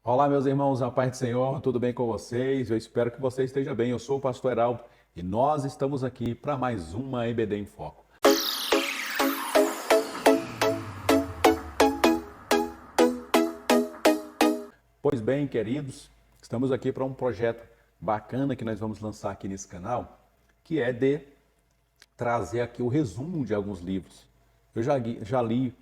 Olá, meus irmãos, a paz do Senhor, tudo bem com vocês? Eu espero que você esteja bem. Eu sou o pastor Heraldo e nós estamos aqui para mais uma EBD em Foco. Pois bem, queridos, estamos aqui para um projeto bacana que nós vamos lançar aqui nesse canal, que é de trazer aqui o resumo de alguns livros. Eu já li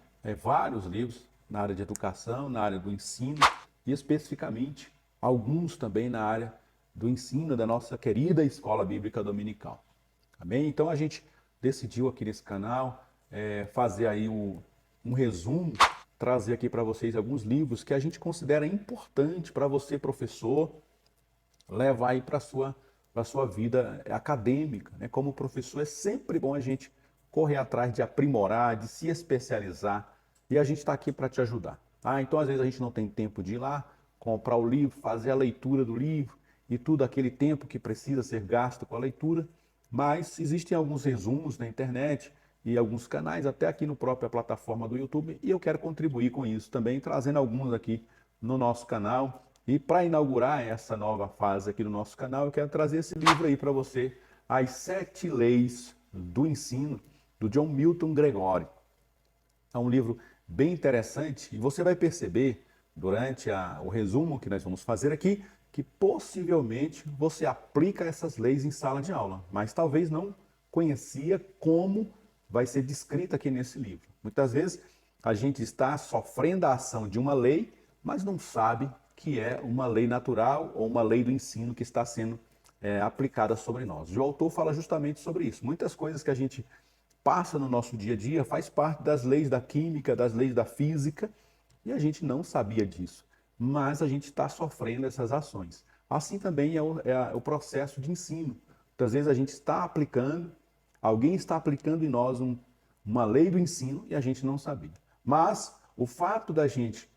vários livros na área de educação, na área do ensino e especificamente alguns também na área do ensino da nossa querida Escola Bíblica Dominical. Amém? Então a gente decidiu aqui nesse canal fazer aí um resumo, trazer aqui para vocês alguns livros que a gente considera importante para você, professor, levar aí para sua vida acadêmica, né? Como professor é sempre bom a gente correr atrás de aprimorar, de se especializar, e a gente está aqui para te ajudar, tá? Então às vezes a gente não tem tempo de ir lá comprar o livro, fazer a leitura do livro e tudo aquele tempo que precisa ser gasto com a leitura, mas existem alguns resumos na internet e alguns canais, até aqui no própria plataforma do YouTube, e eu quero contribuir com isso também, trazendo alguns aqui no nosso canal. E para inaugurar essa nova fase aqui no nosso canal, eu quero trazer esse livro aí para você, As Sete Leis do Ensino, do John Milton Gregori. É um livro bem interessante e você vai perceber durante o resumo que nós vamos fazer aqui que possivelmente você aplica essas leis em sala de aula, mas talvez não conhecia como vai ser descrita aqui nesse livro. Muitas vezes a gente está sofrendo a ação de uma lei, mas não sabe que é uma lei natural ou uma lei do ensino que está sendo aplicada sobre nós. O autor fala justamente sobre isso. Muitas coisas que a gente passa no nosso dia a dia faz parte das leis da química, das leis da física, e a gente não sabia disso. Mas a gente está sofrendo essas ações. Assim também é o processo de ensino. Muitas vezes a gente está aplicando, alguém está aplicando em nós uma lei do ensino e a gente não sabia. Mas o fato da gente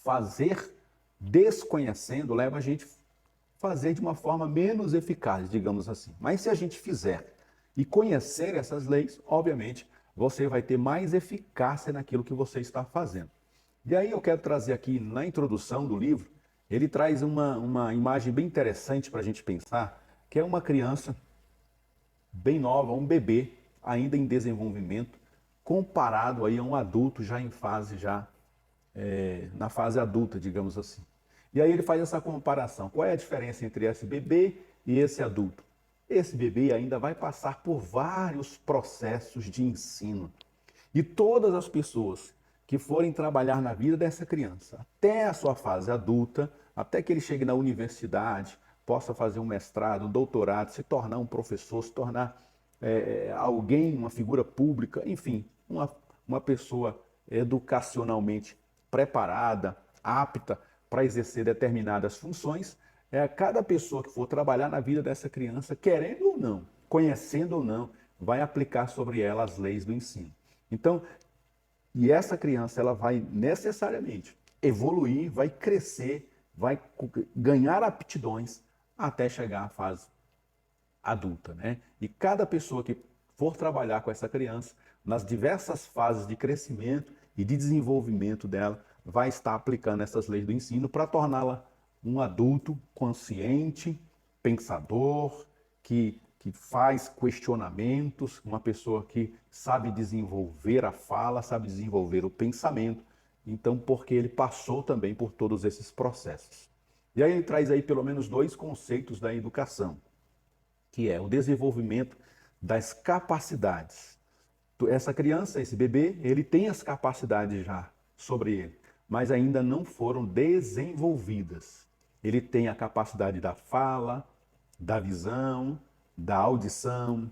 fazer desconhecendo leva a gente a fazer de uma forma menos eficaz, digamos assim. Mas se a gente fizer e conhecer essas leis, obviamente, você vai ter mais eficácia naquilo que você está fazendo. E aí eu quero trazer aqui na introdução do livro, ele traz uma imagem bem interessante para a gente pensar, que é uma criança bem nova, um bebê ainda em desenvolvimento, comparado aí a um adulto já em fase na fase adulta, digamos assim. E aí ele faz essa comparação. Qual é a diferença entre esse bebê e esse adulto? Esse bebê ainda vai passar por vários processos de ensino. E todas as pessoas que forem trabalhar na vida dessa criança, até a sua fase adulta, até que ele chegue na universidade, possa fazer um mestrado, um doutorado, se tornar um professor, se tornar alguém, uma figura pública, enfim, uma pessoa educacionalmente preparada, apta para exercer determinadas funções, cada pessoa que for trabalhar na vida dessa criança, querendo ou não, conhecendo ou não, vai aplicar sobre ela as leis do ensino. Então, e essa criança ela vai necessariamente evoluir, vai crescer, vai ganhar aptidões até chegar à fase adulta, né? E cada pessoa que for trabalhar com essa criança, nas diversas fases de crescimento e de desenvolvimento dela, vai estar aplicando essas leis do ensino para torná-la um adulto consciente, pensador, que faz questionamentos, uma pessoa que sabe desenvolver a fala, sabe desenvolver o pensamento. Então, porque ele passou também por todos esses processos. E aí ele traz aí pelo menos dois conceitos da educação, que é o desenvolvimento das capacidades. Essa criança, esse bebê, ele tem as capacidades já sobre ele, mas ainda não foram desenvolvidas. Ele tem a capacidade da fala, da visão, da audição,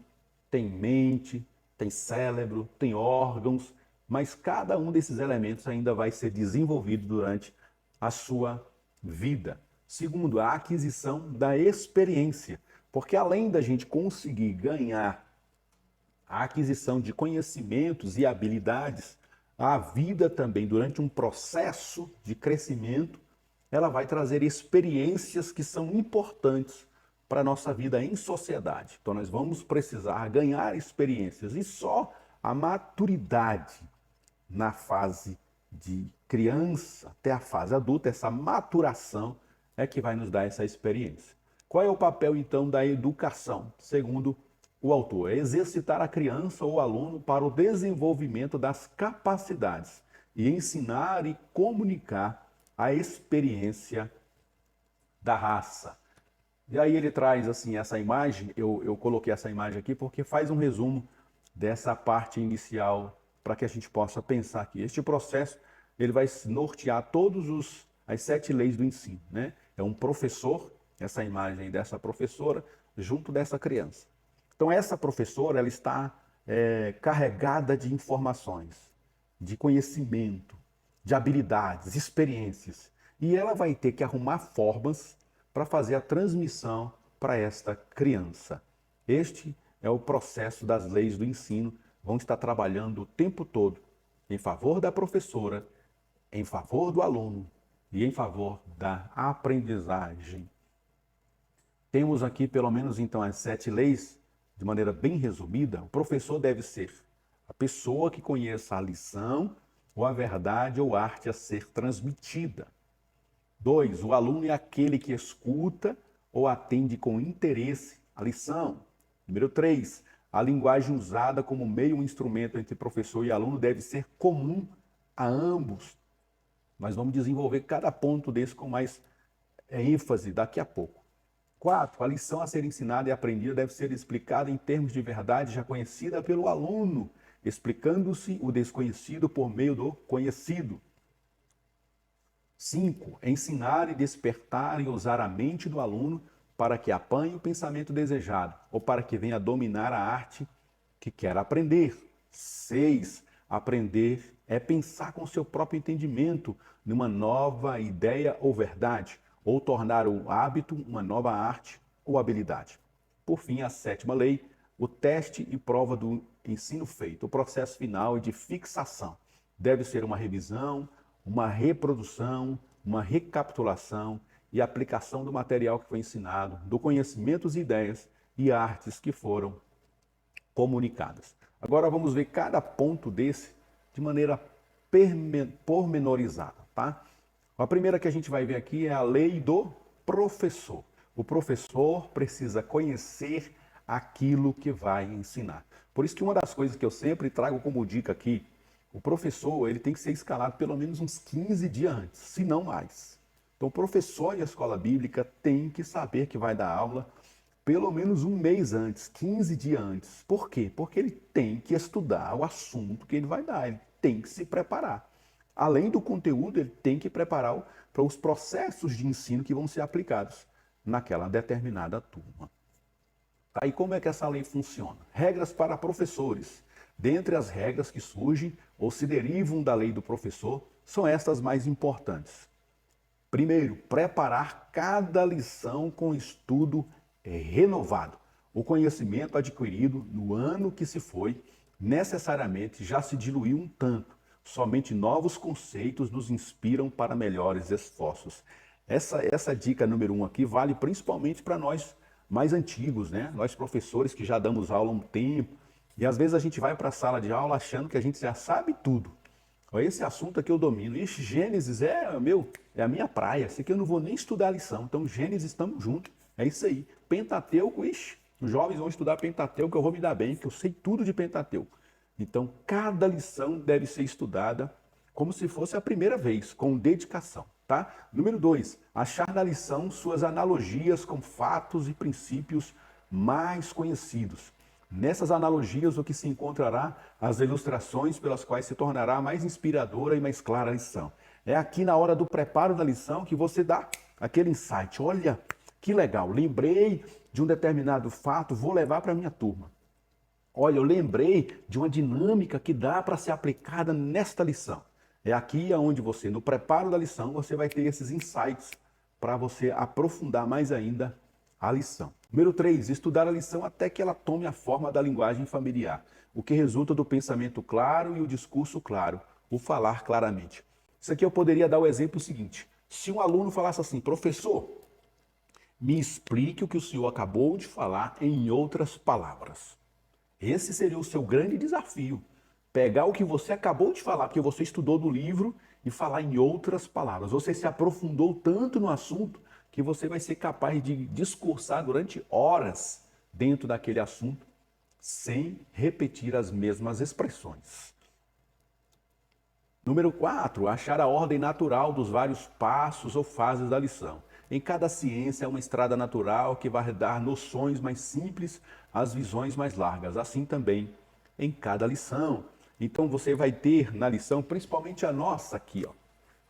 tem mente, tem cérebro, tem órgãos, mas cada um desses elementos ainda vai ser desenvolvido durante a sua vida. Segundo, a aquisição da experiência, porque além da gente conseguir ganhar a aquisição de conhecimentos e habilidades, a vida também, durante um processo de crescimento, ela vai trazer experiências que são importantes para a nossa vida em sociedade. Então, nós vamos precisar ganhar experiências e só a maturidade na fase de criança até a fase adulta, essa maturação é que vai nos dar essa experiência. Qual é o papel, então, da educação? Segundo o autor, é exercitar a criança ou aluno para o desenvolvimento das capacidades e ensinar e comunicar a experiência da raça. E aí ele traz assim essa imagem, eu coloquei essa imagem aqui porque faz um resumo dessa parte inicial para que a gente possa pensar aqui. Este processo ele vai nortear todos as 7 leis do ensino, né? É um professor, essa imagem dessa professora junto dessa criança. Então essa professora ela está carregada de informações, de conhecimento, de habilidades, experiências, e ela vai ter que arrumar formas para fazer a transmissão para esta criança. Este é o processo das leis do ensino, vão estar trabalhando o tempo todo em favor da professora, em favor do aluno e em favor da aprendizagem. Temos aqui pelo menos então as 7 leis, de maneira bem resumida. O professor deve ser a pessoa que conheça a lição ou a verdade ou arte a ser transmitida. 2. O aluno é aquele que escuta ou atende com interesse a lição. Número 3. A linguagem usada como meio instrumento entre professor e aluno deve ser comum a ambos. Nós vamos desenvolver cada ponto desse com mais ênfase daqui a pouco. 4. A lição a ser ensinada e aprendida deve ser explicada em termos de verdade já conhecida pelo aluno, explicando-se o desconhecido por meio do conhecido. 5. Ensinar e despertar e usar a mente do aluno para que apanhe o pensamento desejado ou para que venha dominar a arte que quer aprender. 6. Aprender é pensar com seu próprio entendimento numa nova ideia ou verdade, ou tornar o hábito uma nova arte ou habilidade. Por fim, a 7ª lei, o teste e prova do ensino feito. O processo final de fixação deve ser uma revisão, uma reprodução, uma recapitulação e aplicação do material que foi ensinado, do conhecimentos e ideias e artes que foram comunicadas. Agora vamos ver cada ponto desse de maneira pormenorizada, tá? A primeira que a gente vai ver aqui é a lei do professor. O professor precisa conhecer aquilo que vai ensinar. Por isso que uma das coisas que eu sempre trago como dica aqui, o professor ele tem que ser escalado pelo menos uns 15 dias antes, se não mais. Então o professor de escola bíblica tem que saber que vai dar aula pelo menos um mês antes, 15 dias antes. Por quê? Porque ele tem que estudar o assunto que ele vai dar, ele tem que se preparar. Além do conteúdo, ele tem que preparar para os processos de ensino que vão ser aplicados naquela determinada turma. Tá? E como é que essa lei funciona? Regras para professores. Dentre as regras que surgem ou se derivam da lei do professor, são estas mais importantes. Primeiro, preparar cada lição com estudo renovado. O conhecimento adquirido no ano que se foi, necessariamente já se diluiu um tanto. Somente novos conceitos nos inspiram para melhores esforços. Essa dica número 1 aqui vale principalmente para nós mais antigos, né? Nós professores que já damos aula há um tempo. E às vezes a gente vai para a sala de aula achando que a gente já sabe tudo. Esse assunto aqui eu domino. Ixi, Gênesis é a minha praia. Esse aqui eu não vou nem estudar a lição. Então, Gênesis, estamos juntos. É isso aí. Pentateuco, ixi, os jovens vão estudar Pentateuco, eu vou me dar bem, porque eu sei tudo de Pentateuco. Então, cada lição deve ser estudada como se fosse a primeira vez, com dedicação, tá? Número 2, achar na lição suas analogias com fatos e princípios mais conhecidos. Nessas analogias, o que se encontrará as ilustrações pelas quais se tornará mais inspiradora e mais clara a lição. É aqui na hora do preparo da lição que você dá aquele insight. Olha, que legal, lembrei de um determinado fato, vou levar para a minha turma. Olha, eu lembrei de uma dinâmica que dá para ser aplicada nesta lição. É aqui onde você, no preparo da lição, você vai ter esses insights para você aprofundar mais ainda a lição. Número 3, estudar a lição até que ela tome a forma da linguagem familiar, o que resulta do pensamento claro e o discurso claro, o falar claramente. Isso aqui eu poderia dar o exemplo seguinte. Se um aluno falasse assim, professor, me explique o que o senhor acabou de falar em outras palavras. Esse seria o seu grande desafio. Pegar o que você acabou de falar, porque você estudou do livro, e falar em outras palavras. Você se aprofundou tanto no assunto que você vai ser capaz de discursar durante horas dentro daquele assunto sem repetir as mesmas expressões. Número 4, achar a ordem natural dos vários passos ou fases da lição. Em cada ciência é uma estrada natural que vai dar noções mais simples às visões mais largas. Assim também em cada lição. Então você vai ter na lição, principalmente a nossa aqui, ó.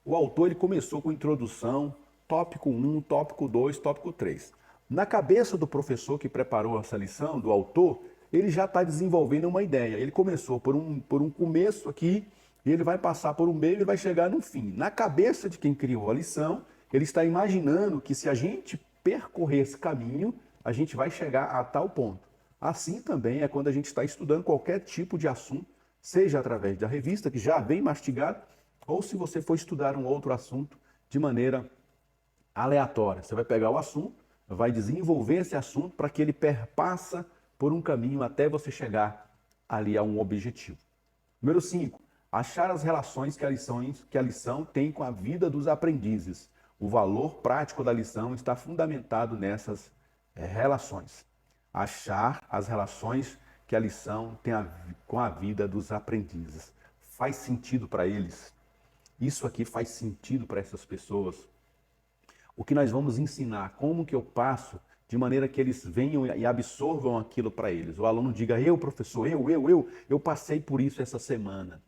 O autor ele começou com introdução, tópico 1, tópico 2, tópico 3. Na cabeça do professor que preparou essa lição, do autor, ele já está desenvolvendo uma ideia. Ele começou por um começo aqui, e ele vai passar por um meio e vai chegar no fim. Na cabeça de quem criou a lição, ele está imaginando que se a gente percorrer esse caminho, a gente vai chegar a tal ponto. Assim também é quando a gente está estudando qualquer tipo de assunto, seja através da revista, que já vem mastigado, ou se você for estudar um outro assunto de maneira aleatória. Você vai pegar o assunto, vai desenvolver esse assunto para que ele perpassa por um caminho até você chegar ali a um objetivo. Número 5. Achar as relações que a lição tem com a vida dos aprendizes. O valor prático da lição está fundamentado nessas relações. Achar as relações que a lição tem com a vida dos aprendizes. Faz sentido para eles? Isso aqui faz sentido para essas pessoas? O que nós vamos ensinar? Como que eu passo de maneira que eles venham e absorvam aquilo para eles? O aluno diga, professor, eu passei por isso essa semana.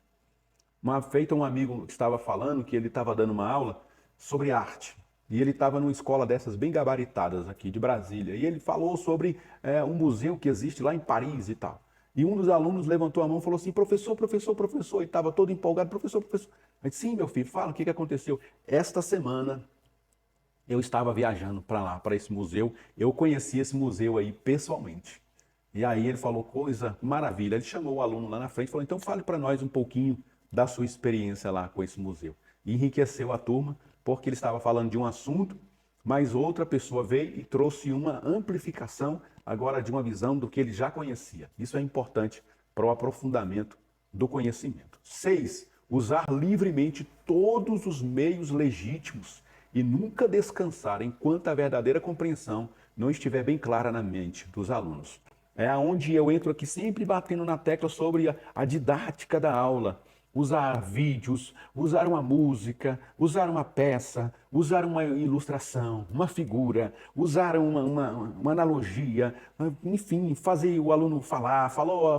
Uma feita um amigo estava falando que ele estava dando uma aula sobre arte. E ele estava numa escola dessas bem gabaritadas aqui de Brasília. E ele falou sobre um museu que existe lá em Paris e tal. E um dos alunos levantou a mão e falou assim, professor, e estava todo empolgado, professor. Eu disse, sim, meu filho, fala, o que aconteceu? Esta semana eu estava viajando para lá, para esse museu. Eu conheci esse museu aí pessoalmente. E aí ele falou, coisa maravilha. Ele chamou o aluno lá na frente e falou, então fale para nós um pouquinho da sua experiência lá com esse museu. E enriqueceu a turma, porque ele estava falando de um assunto, mas outra pessoa veio e trouxe uma amplificação agora de uma visão do que ele já conhecia. Isso é importante para o aprofundamento do conhecimento. 6. Usar livremente todos os meios legítimos e nunca descansar enquanto a verdadeira compreensão não estiver bem clara na mente dos alunos. É onde eu entro aqui sempre batendo na tecla sobre a didática da aula. Usar vídeos, usar uma música, usar uma peça, usar uma ilustração, uma figura, usar uma analogia, enfim, fazer o aluno falar,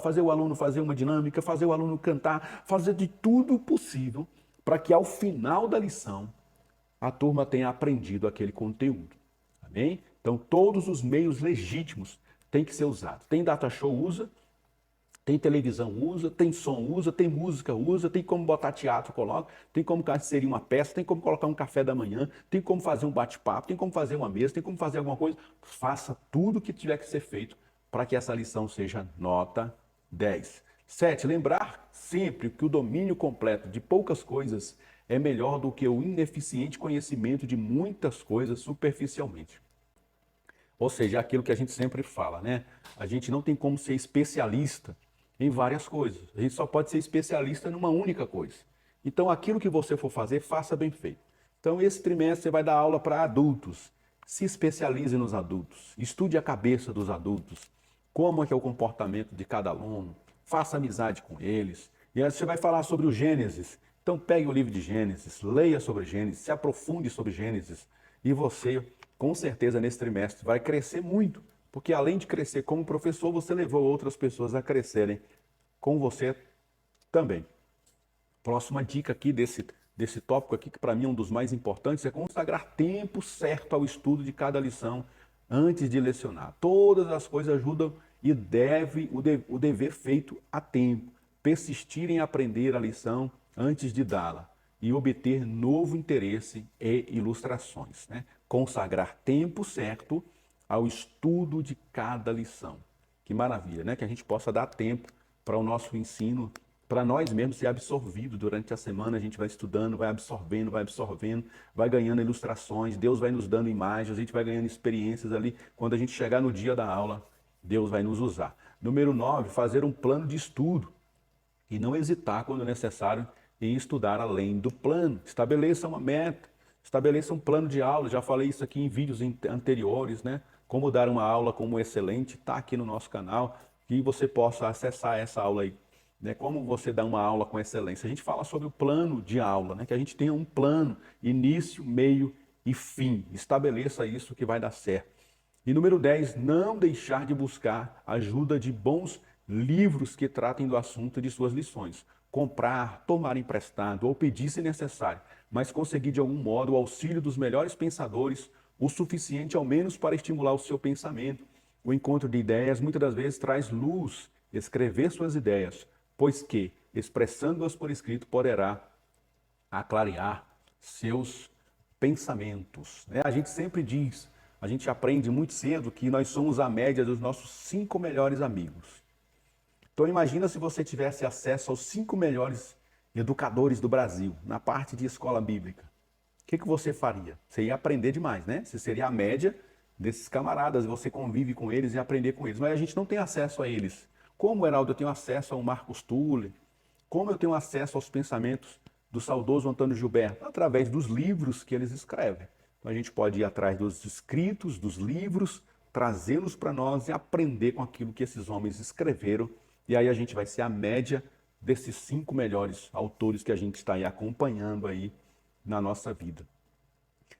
fazer o aluno fazer uma dinâmica, fazer o aluno cantar, fazer de tudo possível para que ao final da lição a turma tenha aprendido aquele conteúdo. Amém? Então todos os meios legítimos têm que ser usados. Tem data show, usa. Tem televisão, usa, tem som, usa, tem música, usa, tem como botar teatro, coloca, tem como inserir uma peça, tem como colocar um café da manhã, tem como fazer um bate-papo, tem como fazer uma mesa, tem como fazer alguma coisa. Faça tudo o que tiver que ser feito para que essa lição seja nota 10. 7. Lembrar sempre que o domínio completo de poucas coisas é melhor do que o ineficiente conhecimento de muitas coisas superficialmente. Ou seja, aquilo que a gente sempre fala, né? A gente não tem como ser especialista em várias coisas. A gente só pode ser especialista numa única coisa. Então, aquilo que você for fazer, faça bem feito. Então, esse trimestre você vai dar aula para adultos. Se especialize nos adultos. Estude a cabeça dos adultos. Como é que é o comportamento de cada aluno. Faça amizade com eles. E aí você vai falar sobre o Gênesis. Então, pegue o livro de Gênesis, leia sobre Gênesis, se aprofunde sobre Gênesis. E você, com certeza, nesse trimestre vai crescer muito. Porque além de crescer como professor, você levou outras pessoas a crescerem com você também. Próxima dica aqui desse tópico aqui, que para mim é um dos mais importantes, é consagrar tempo certo ao estudo de cada lição antes de lecionar. Todas as coisas ajudam e o dever feito a tempo. Persistir em aprender a lição antes de dá-la e obter novo interesse e ilustrações. Né? Consagrar tempo certo ao estudo de cada lição. Que maravilha, né? Que a gente possa dar tempo para o nosso ensino, para nós mesmos ser absorvido durante a semana. A gente vai estudando, vai absorvendo, vai ganhando ilustrações, Deus vai nos dando imagens, a gente vai ganhando experiências ali. Quando a gente chegar no dia da aula, Deus vai nos usar. Número 9, fazer um plano de estudo e não hesitar quando necessário em estudar além do plano. Estabeleça uma meta, estabeleça um plano de aula. Já falei isso aqui em vídeos anteriores, né? Como dar uma aula como excelente, está aqui no nosso canal, que você possa acessar essa aula aí. Né? Como você dá uma aula com excelência. A gente fala sobre o plano de aula, né? Que a gente tenha um plano, início, meio e fim. Estabeleça isso que vai dar certo. E número 10, não deixar de buscar ajuda de bons livros que tratem do assunto de suas lições. Comprar, tomar emprestado ou pedir se necessário, mas conseguir de algum modo o auxílio dos melhores pensadores, o suficiente ao menos para estimular o seu pensamento. O encontro de ideias muitas das vezes traz luz, escrever suas ideias, pois que, expressando-as por escrito, poderá aclarear seus pensamentos. Né? A gente sempre diz, a gente aprende muito cedo que nós somos a média dos nossos 5 melhores amigos. Então imagina se você tivesse acesso aos 5 melhores educadores do Brasil, na parte de escola bíblica. O que você faria? Você ia aprender demais, né? Você seria a média desses camaradas, você convive com eles e aprender com eles. Mas a gente não tem acesso a eles. Como, Heraldo, eu tenho acesso ao Marcos Tuller? Como eu tenho acesso aos pensamentos do saudoso Antônio Gilberto? Através dos livros que eles escrevem. Então a gente pode ir atrás dos escritos, dos livros, trazê-los para nós e aprender com aquilo que esses homens escreveram. E aí a gente vai ser a média desses 5 melhores autores que a gente está aí acompanhando aí na nossa vida.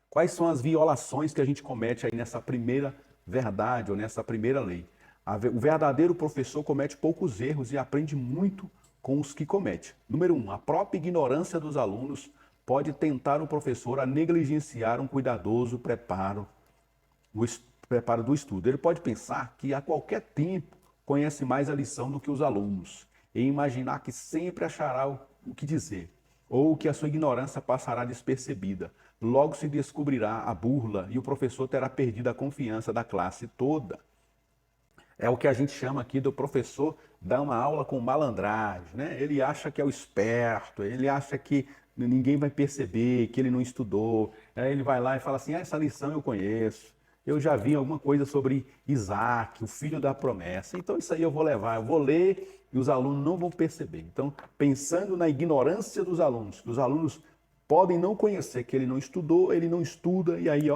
Quais são as violações que a gente comete aí nessa primeira verdade ou nessa primeira lei? O verdadeiro professor comete poucos erros e aprende muito com os que comete. Número 1, a própria ignorância dos alunos pode tentar o professor a negligenciar um cuidadoso preparo do estudo. Ele pode pensar que a qualquer tempo conhece mais a lição do que os alunos e imaginar que sempre achará o que dizer ou que a sua ignorância passará despercebida. Logo se descobrirá a burla e o professor terá perdido a confiança da classe toda. É o que a gente chama aqui do professor dar uma aula com malandragem, né? Ele acha que é o esperto, ele acha que ninguém vai perceber, que ele não estudou. Aí ele vai lá e fala assim, essa lição eu conheço. Eu já vi alguma coisa sobre Isaac, o filho da promessa. Então isso aí eu vou levar, eu vou ler e os alunos não vão perceber. Então, pensando na ignorância dos alunos, que os alunos podem não conhecer que ele não estudou, ele não estuda e aí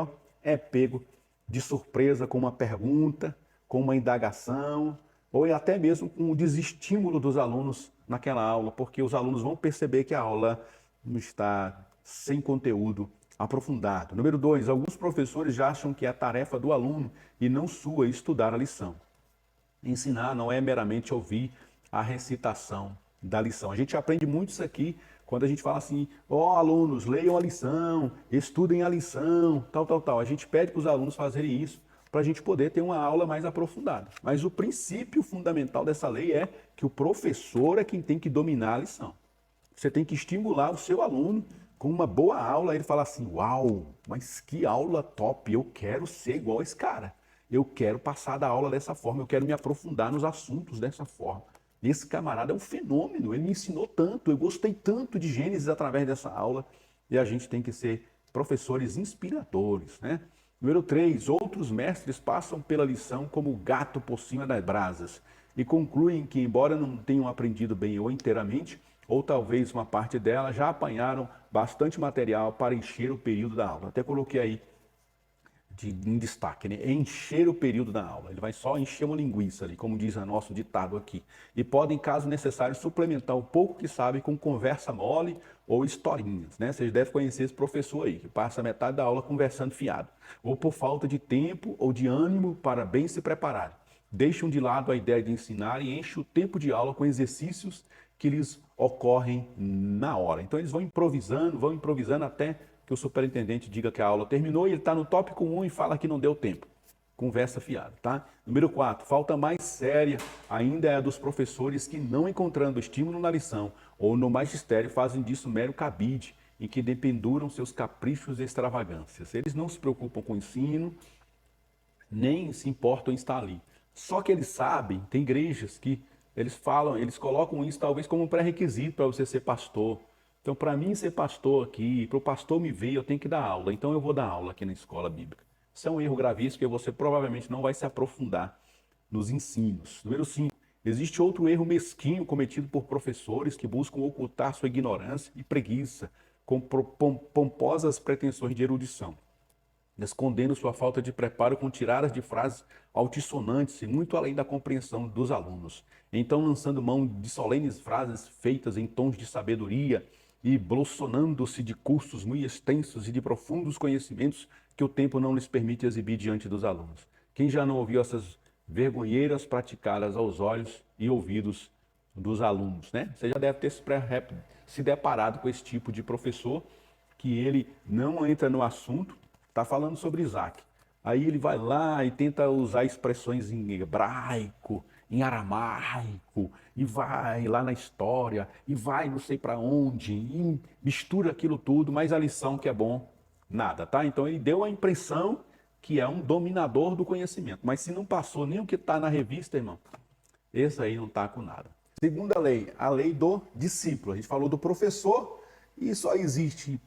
é pego de surpresa com uma pergunta, com uma indagação, ou até mesmo com o desestímulo dos alunos naquela aula, porque os alunos vão perceber que a aula não está sem conteúdo aprofundado. Número 2, alguns professores já acham que é tarefa do aluno e não sua estudar a lição. Ensinar não é meramente ouvir a recitação da lição. A gente aprende muito isso aqui quando a gente fala assim, alunos, leiam a lição, estudem a lição, tal. A gente pede para os alunos fazerem isso para a gente poder ter uma aula mais aprofundada. Mas o princípio fundamental dessa lei é que o professor é quem tem que dominar a lição. Você tem que estimular o seu aluno com uma boa aula, ele fala assim, uau, mas que aula top, eu quero ser igual a esse cara. Eu quero passar da aula dessa forma, eu quero me aprofundar nos assuntos dessa forma. Esse camarada é um fenômeno, ele me ensinou tanto, eu gostei tanto de Gênesis através dessa aula, e a gente tem que ser professores inspiradores, né? Número 3, outros mestres passam pela lição como o gato por cima das brasas e concluem que, embora não tenham aprendido bem ou inteiramente, ou talvez uma parte dela, já apanharam bastante material para encher o período da aula. Até coloquei aí em destaque, né? Encher o período da aula. Ele vai só encher uma linguiça ali, como diz o nosso ditado aqui. E podem, caso necessário, suplementar o pouco que sabe com conversa mole ou historinhas, né? Vocês devem conhecer esse professor aí, que passa metade da aula conversando fiado. Ou por falta de tempo ou de ânimo para bem se prepararem. Deixam de lado a ideia de ensinar e enchem o tempo de aula com exercícios que lhes ocorrem na hora. Então eles vão improvisando até que o superintendente diga que a aula terminou e ele está no tópico 1 e fala que não deu tempo. Conversa fiada, tá? Número 4, falta mais séria ainda é a dos professores que, não encontrando estímulo na lição ou no magistério, fazem disso mero cabide, em que dependuram seus caprichos e extravagâncias. Eles não se preocupam com o ensino, nem se importam em estar ali. Só que eles sabem, tem igrejas que eles colocam isso talvez como um pré-requisito para você ser pastor. Então, para mim ser pastor aqui, para o pastor me ver, eu tenho que dar aula. Então, eu vou dar aula aqui na escola bíblica. Isso é um erro gravíssimo, porque você provavelmente não vai se aprofundar nos ensinos. Número 5. Existe outro erro mesquinho cometido por professores que buscam ocultar sua ignorância e preguiça com pomposas pretensões de erudição, escondendo sua falta de preparo com tiradas de frases altissonantes e muito além da compreensão dos alunos. Então, lançando mão de solenes frases feitas em tons de sabedoria e blossonando-se de cursos muito extensos e de profundos conhecimentos que o tempo não lhes permite exibir diante dos alunos. Quem já não ouviu essas vergonheiras praticadas aos olhos e ouvidos dos alunos, né? Você já deve ter se deparado com esse tipo de professor que ele não entra no assunto, está falando sobre Isaac. Aí ele vai lá e tenta usar expressões em hebraico, em aramaico, e vai lá na história, e vai não sei para onde, e mistura aquilo tudo, mas a lição que é bom, nada, tá? Então ele deu a impressão que é um dominador do conhecimento, mas se não passou nem o que está na revista, irmão, esse aí não está com nada. Segunda lei, a lei do discípulo. A gente falou do professor e só existe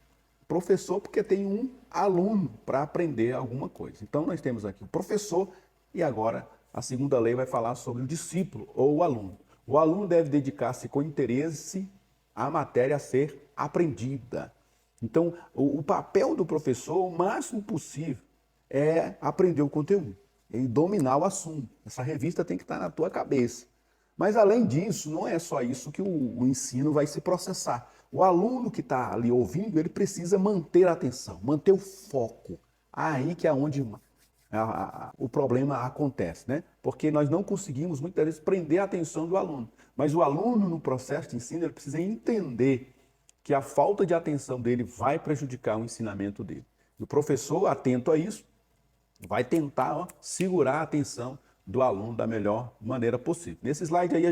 professor porque tem um aluno para aprender alguma coisa. Então nós temos aqui o professor e agora a segunda lei vai falar sobre o discípulo ou o aluno. O aluno deve dedicar-se com interesse à matéria a ser aprendida. Então o papel do professor, o máximo possível, é aprender o conteúdo e dominar o assunto. Essa revista tem que estar na tua cabeça. Mas além disso, não é só isso que o ensino vai se processar. O aluno que está ali ouvindo, ele precisa manter a atenção, manter o foco. Aí que é onde o problema acontece, né? Porque nós não conseguimos muitas vezes prender a atenção do aluno. Mas o aluno no processo de ensino, ele precisa entender que a falta de atenção dele vai prejudicar o ensinamento dele. E o professor, atento a isso, vai tentar segurar a atenção do aluno da melhor maneira possível. Nesse slide aí,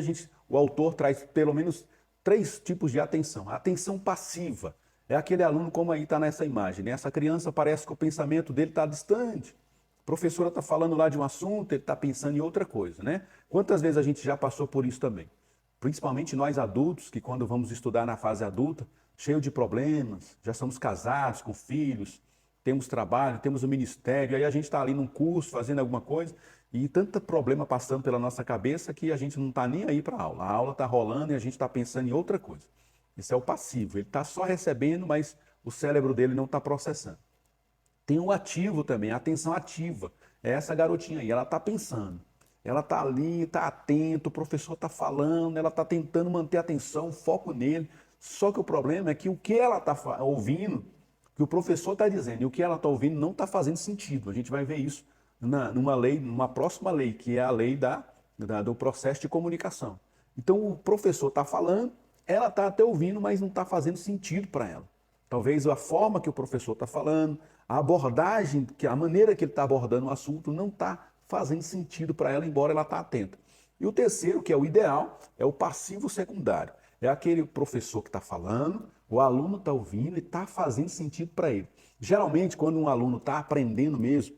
o autor traz pelo menos 3 tipos de atenção. A atenção passiva é aquele aluno como aí está nessa imagem, né? Essa criança parece que o pensamento dele está distante. A professora está falando lá de um assunto, ele está pensando em outra coisa, né? Quantas vezes a gente já passou por isso também? Principalmente nós adultos, que quando vamos estudar na fase adulta, cheio de problemas, já somos casados, com filhos, temos trabalho, temos o ministério, aí a gente está ali num curso, fazendo alguma coisa, e tanto problema passando pela nossa cabeça que a gente não está nem aí para a aula. A aula está rolando e a gente está pensando em outra coisa. Isso é o passivo, ele está só recebendo, mas o cérebro dele não está processando. Tem o ativo também, a atenção ativa. É essa garotinha aí, ela está pensando. Ela está ali, está atenta, o professor está falando, ela está tentando manter a atenção, o foco nele. Só que o problema é que o que ela está ouvindo, o que o professor está dizendo e o que ela está ouvindo não está fazendo sentido. A gente vai ver isso numa próxima lei, que é a lei do processo de comunicação. Então o professor está falando, ela está até ouvindo, mas não está fazendo sentido para ela. Talvez a forma que o professor está falando, a abordagem, a maneira que ele está abordando o assunto não está fazendo sentido para ela, embora ela está atenta. E o terceiro, que é o ideal, é o passivo secundário. É aquele professor que está falando, o aluno está ouvindo e está fazendo sentido para ele. Geralmente, quando um aluno está aprendendo mesmo,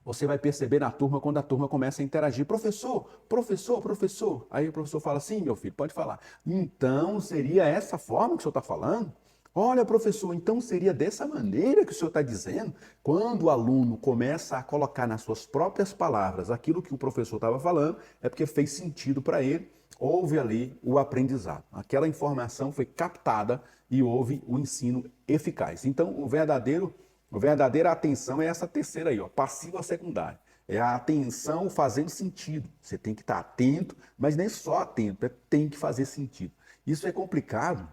você vai perceber na turma, quando a turma começa a interagir. Professor, professor, professor. Aí o professor fala, sim, meu filho, pode falar. Então, seria essa forma que o senhor está falando? Olha, professor, então seria dessa maneira que o senhor está dizendo? Quando o aluno começa a colocar nas suas próprias palavras aquilo que o professor estava falando, é porque fez sentido para ele, houve ali o aprendizado. Aquela informação foi captada e houve o ensino eficaz. Então, a verdadeira atenção é essa terceira aí, ó, passiva secundária. É a atenção fazendo sentido. Você tem que estar atento, mas nem só atento, tem que fazer sentido. Isso é complicado,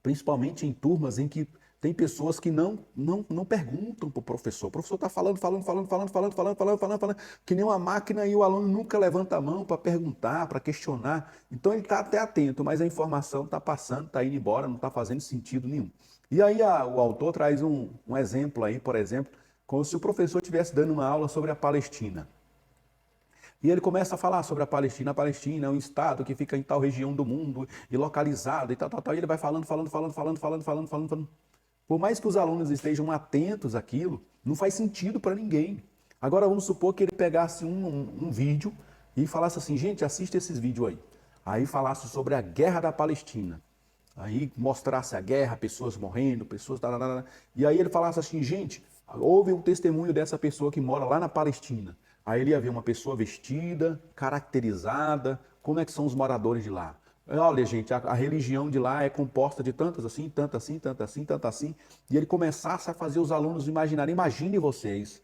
principalmente em turmas em que tem pessoas que não perguntam para o professor. O professor está falando, que nem uma máquina e o aluno nunca levanta a mão para perguntar, para questionar. Então ele está até atento, mas a informação está passando, está indo embora, não está fazendo sentido nenhum. E aí o autor traz um exemplo aí, por exemplo, como se o professor estivesse dando uma aula sobre a Palestina. E ele começa a falar sobre a Palestina. A Palestina é um estado que fica em tal região do mundo e localizado e tal. E ele vai falando. Por mais que os alunos estejam atentos àquilo, não faz sentido para ninguém. Agora vamos supor que ele pegasse um vídeo e falasse assim, gente, assiste esses vídeos aí. Aí falasse sobre a guerra da Palestina. Aí mostrasse a guerra, pessoas morrendo, pessoas... E aí ele falasse assim, gente, houve um testemunho dessa pessoa que mora lá na Palestina. Aí ele ia ver uma pessoa vestida, caracterizada, como é que são os moradores de lá. Olha, gente, a religião de lá é composta de tantas assim, tantas assim, tantas assim, tantas assim. E ele começasse a fazer os alunos imaginarem. Imagine vocês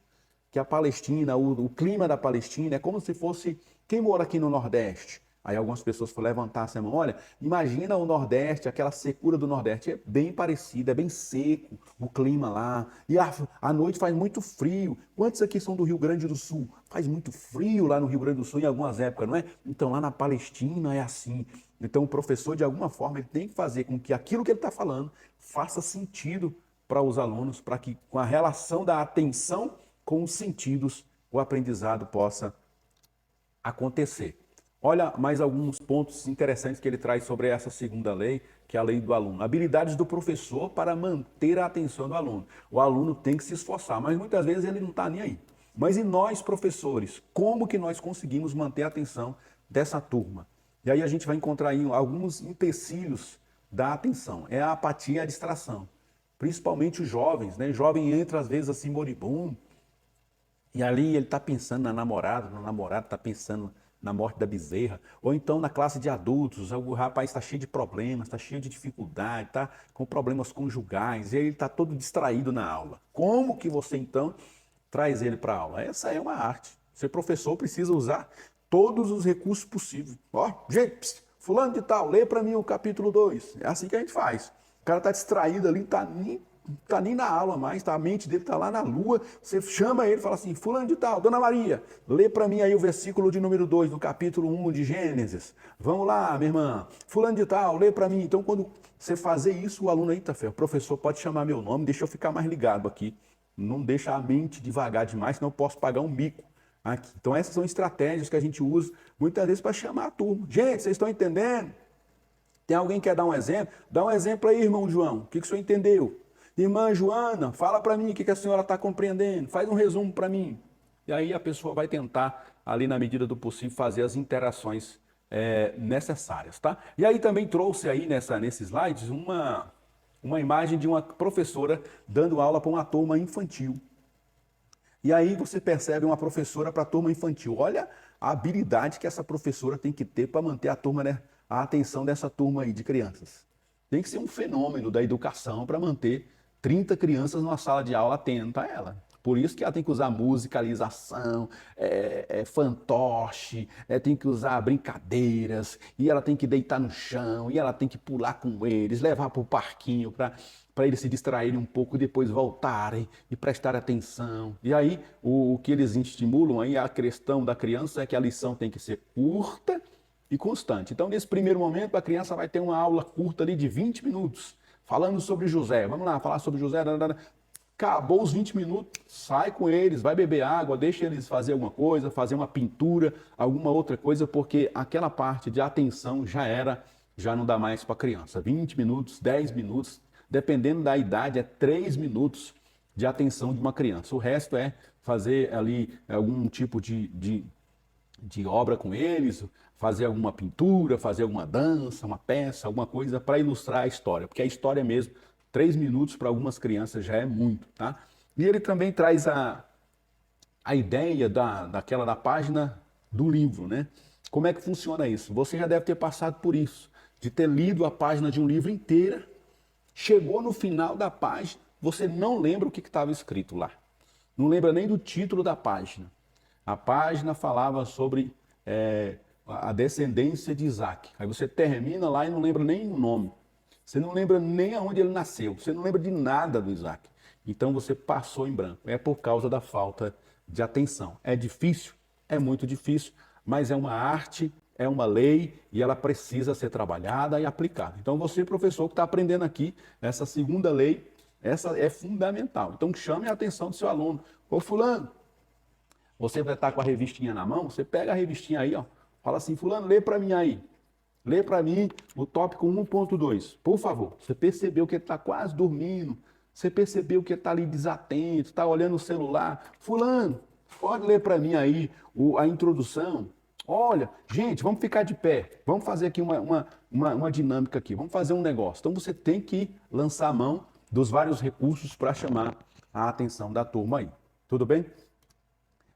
que a Palestina, o clima da Palestina é como se fosse quem mora aqui no Nordeste. Aí algumas pessoas foram levantar a mão, olha, imagina o Nordeste, aquela secura do Nordeste, é bem parecido, é bem seco o clima lá, e a noite faz muito frio. Quantos aqui são do Rio Grande do Sul? Faz muito frio lá no Rio Grande do Sul em algumas épocas, não é? Então lá na Palestina é assim. Então o professor, de alguma forma, ele tem que fazer com que aquilo que ele está falando faça sentido para os alunos, para que com a relação da atenção com os sentidos, o aprendizado possa acontecer. Olha mais alguns pontos interessantes que ele traz sobre essa segunda lei, que é a lei do aluno. Habilidades do professor para manter a atenção do aluno. O aluno tem que se esforçar, mas muitas vezes ele não está nem aí. Mas e nós, professores, como que nós conseguimos manter a atenção dessa turma? E aí a gente vai encontrar aí alguns empecilhos da atenção. É a apatia e a distração. Principalmente os jovens, né? O jovem entra às vezes assim moribundo, e ali ele está pensando na namorada, no namorado está pensando na morte da bezerra, ou então na classe de adultos, o rapaz está cheio de problemas, está cheio de dificuldade, está com problemas conjugais, e ele está todo distraído na aula. Como que você então traz ele para a aula? Essa é uma arte. Ser professor precisa usar todos os recursos possíveis. Ó, gente, fulano de tal, lê para mim o capítulo 2. É assim que a gente faz. O cara está distraído ali, não está nem na aula mais, tá? A mente dele está lá na lua, você chama ele e fala assim, fulano de tal, Dona Maria, lê para mim aí o versículo de número 2 do capítulo 1 de Gênesis. Vamos lá, minha irmã, fulano de tal, lê para mim. Então, quando você fazer isso, o aluno aí tá feio. O professor pode chamar meu nome, deixa eu ficar mais ligado aqui. Não deixa a mente devagar demais, senão eu posso pagar um mico aqui. Então, essas são estratégias que a gente usa muitas vezes para chamar a turma. Gente, vocês estão entendendo? Tem alguém que quer dar um exemplo? Dá um exemplo aí, irmão João. O que o senhor entendeu? Irmã Joana, fala para mim o que a senhora está compreendendo. Faz um resumo para mim. E aí a pessoa vai tentar, ali na medida do possível, fazer as interações necessárias, tá? E aí também trouxe aí nesses slides uma imagem de uma professora dando aula para uma turma infantil. E aí você percebe uma professora para a turma infantil. Olha a habilidade que essa professora tem que ter para manter a turma, né, a atenção dessa turma aí de crianças. Tem que ser um fenômeno da educação para manter 30 crianças numa sala de aula atenta a ela. Por isso que ela tem que usar musicalização, fantoche, tem que usar brincadeiras, e ela tem que deitar no chão, e ela tem que pular com eles, levar para o parquinho para eles se distraírem um pouco e depois voltarem e prestar atenção. E aí o que eles estimulam aí, a questão da criança é que a lição tem que ser curta e constante. Então, nesse primeiro momento, a criança vai ter uma aula curta ali de 20 minutos, falando sobre José. Vamos lá, falar sobre José. Acabou os 20 minutos, sai com eles, vai beber água, deixa eles fazer alguma coisa, fazer uma pintura, alguma outra coisa, porque aquela parte de atenção já não dá mais para a criança. 20 minutos, 10 minutos, dependendo da idade, é 3 minutos de atenção de uma criança. O resto é fazer ali algum tipo de obra com eles, fazer alguma pintura, fazer alguma dança, uma peça, alguma coisa para ilustrar a história, porque a história mesmo, 3 minutos para algumas crianças já é muito, tá? E ele também traz a ideia da página do livro, né? Como é que funciona isso? Você já deve ter passado por isso, de ter lido a página de um livro inteira, chegou no final da página, você não lembra o que estava escrito lá. Não lembra nem do título da página. A página falava sobre a descendência de Isaac. Aí você termina lá e não lembra nem o nome. Você não lembra nem aonde ele nasceu. Você não lembra de nada do Isaac. Então você passou em branco. É por causa da falta de atenção. É difícil? É muito difícil, mas é uma arte, é uma lei e ela precisa ser trabalhada e aplicada. Então você, professor, que está aprendendo aqui, essa segunda lei, essa é fundamental. Então chame a atenção do seu aluno. Ô fulano, você vai estar com a revistinha na mão, você pega a revistinha aí, ó, fala assim, fulano, lê para mim aí. Lê para mim o tópico 1.2, por favor. Você percebeu que ele está quase dormindo, você percebeu que ele está ali desatento, está olhando o celular. Fulano, pode ler para mim aí a introdução? Olha, gente, vamos ficar de pé. Vamos fazer aqui uma dinâmica aqui. Vamos fazer um negócio. Então você tem que lançar a mão dos vários recursos para chamar a atenção da turma aí. Tudo bem?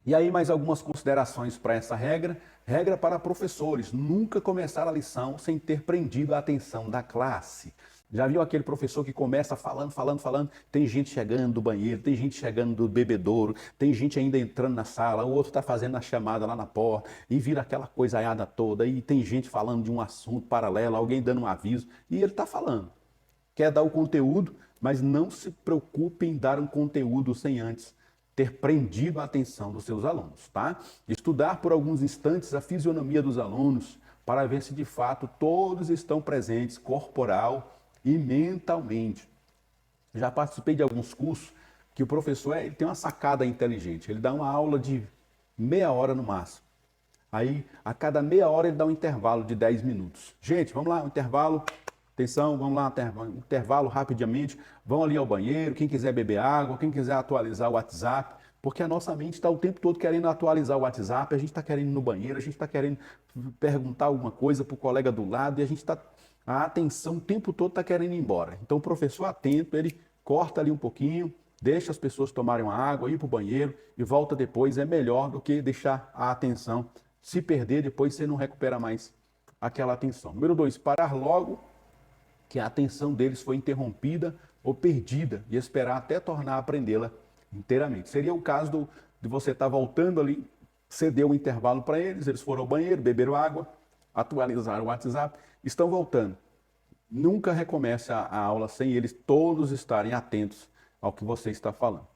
E aí mais algumas considerações para essa regra. Regra para professores, nunca começar a lição sem ter prendido a atenção da classe. Já viu aquele professor que começa falando, falando, falando, tem gente chegando do banheiro, tem gente chegando do bebedouro, tem gente ainda entrando na sala, o outro está fazendo a chamada lá na porta, e vira aquela coisaiada toda, e tem gente falando de um assunto paralelo, alguém dando um aviso, e ele está falando. Quer dar o conteúdo, mas não se preocupe em dar um conteúdo sem antes ter prendido a atenção dos seus alunos, tá? Estudar por alguns instantes a fisionomia dos alunos para ver se de fato todos estão presentes corporal e mentalmente. Já participei de alguns cursos que o professor ele tem uma sacada inteligente. Ele dá uma aula de meia hora no máximo. Aí, a cada meia hora ele dá um intervalo de 10 minutos. Gente, vamos lá, um intervalo. Atenção, vamos lá, intervalo rapidamente. Vão ali ao banheiro, quem quiser beber água, quem quiser atualizar o WhatsApp, porque a nossa mente está o tempo todo querendo atualizar o WhatsApp, a gente está querendo ir no banheiro, a gente está querendo perguntar alguma coisa para o colega do lado e a gente está... A atenção o tempo todo está querendo ir embora. Então o professor atento, ele corta ali um pouquinho, deixa as pessoas tomarem uma água, ir para o banheiro e volta depois. É melhor do que deixar a atenção se perder, depois você não recupera mais aquela atenção. Número 2, parar logo que a atenção deles foi interrompida ou perdida e esperar até tornar a aprendê-la inteiramente. Seria o caso de você estar voltando ali, cedeu um intervalo para eles foram ao banheiro, beberam água, atualizaram o WhatsApp, estão voltando. Nunca recomece a aula sem eles todos estarem atentos ao que você está falando.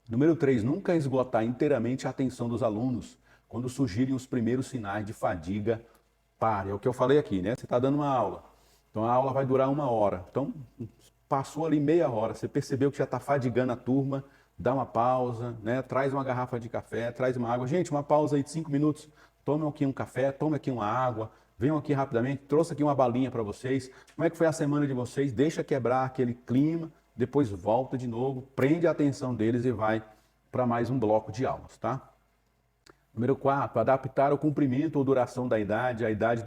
Número 3, nunca esgotar inteiramente a atenção dos alunos quando surgirem os primeiros sinais de fadiga. Pare, é o que eu falei aqui, né? Você está dando uma aula, então a aula vai durar 1 hora. Então passou ali meia hora, você percebeu que já está fadigando a turma, dá uma pausa, né? Traz uma garrafa de café, traz uma água. Gente, uma pausa aí de 5 minutos, tome aqui um café, tome aqui uma água, venham aqui rapidamente, trouxe aqui uma balinha para vocês. Como é que foi a semana de vocês? Deixa quebrar aquele clima, depois volta de novo, prende a atenção deles e vai para mais um bloco de aulas, tá? Número 4, adaptar o comprimento ou duração da idade, a idade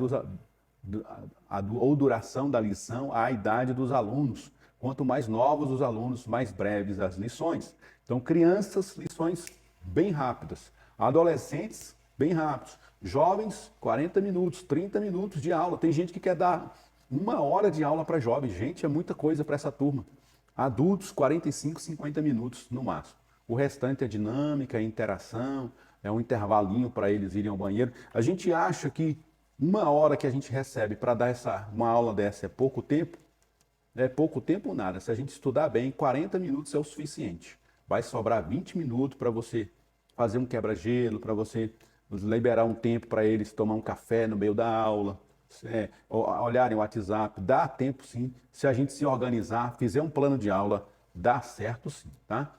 ou duração da lição à idade dos alunos. Quanto mais novos os alunos, mais breves as lições. Então, crianças, lições bem rápidas. Adolescentes, bem rápidos. Jovens, 40 minutos, 30 minutos de aula. Tem gente que quer dar 1 hora de aula para jovens. Gente, é muita coisa para essa turma. Adultos, 45, 50 minutos no máximo. O restante é dinâmica, é interação, é um intervalinho para eles irem ao banheiro. A gente acha que 1 hora que a gente recebe para dar uma aula dessa é pouco tempo. É pouco tempo ou nada. Se a gente estudar bem, 40 minutos é o suficiente. Vai sobrar 20 minutos para você fazer um quebra-gelo, para você liberar um tempo para eles tomar um café no meio da aula, olharem o WhatsApp. Dá tempo sim. Se a gente se organizar, fizer um plano de aula, dá certo sim, tá?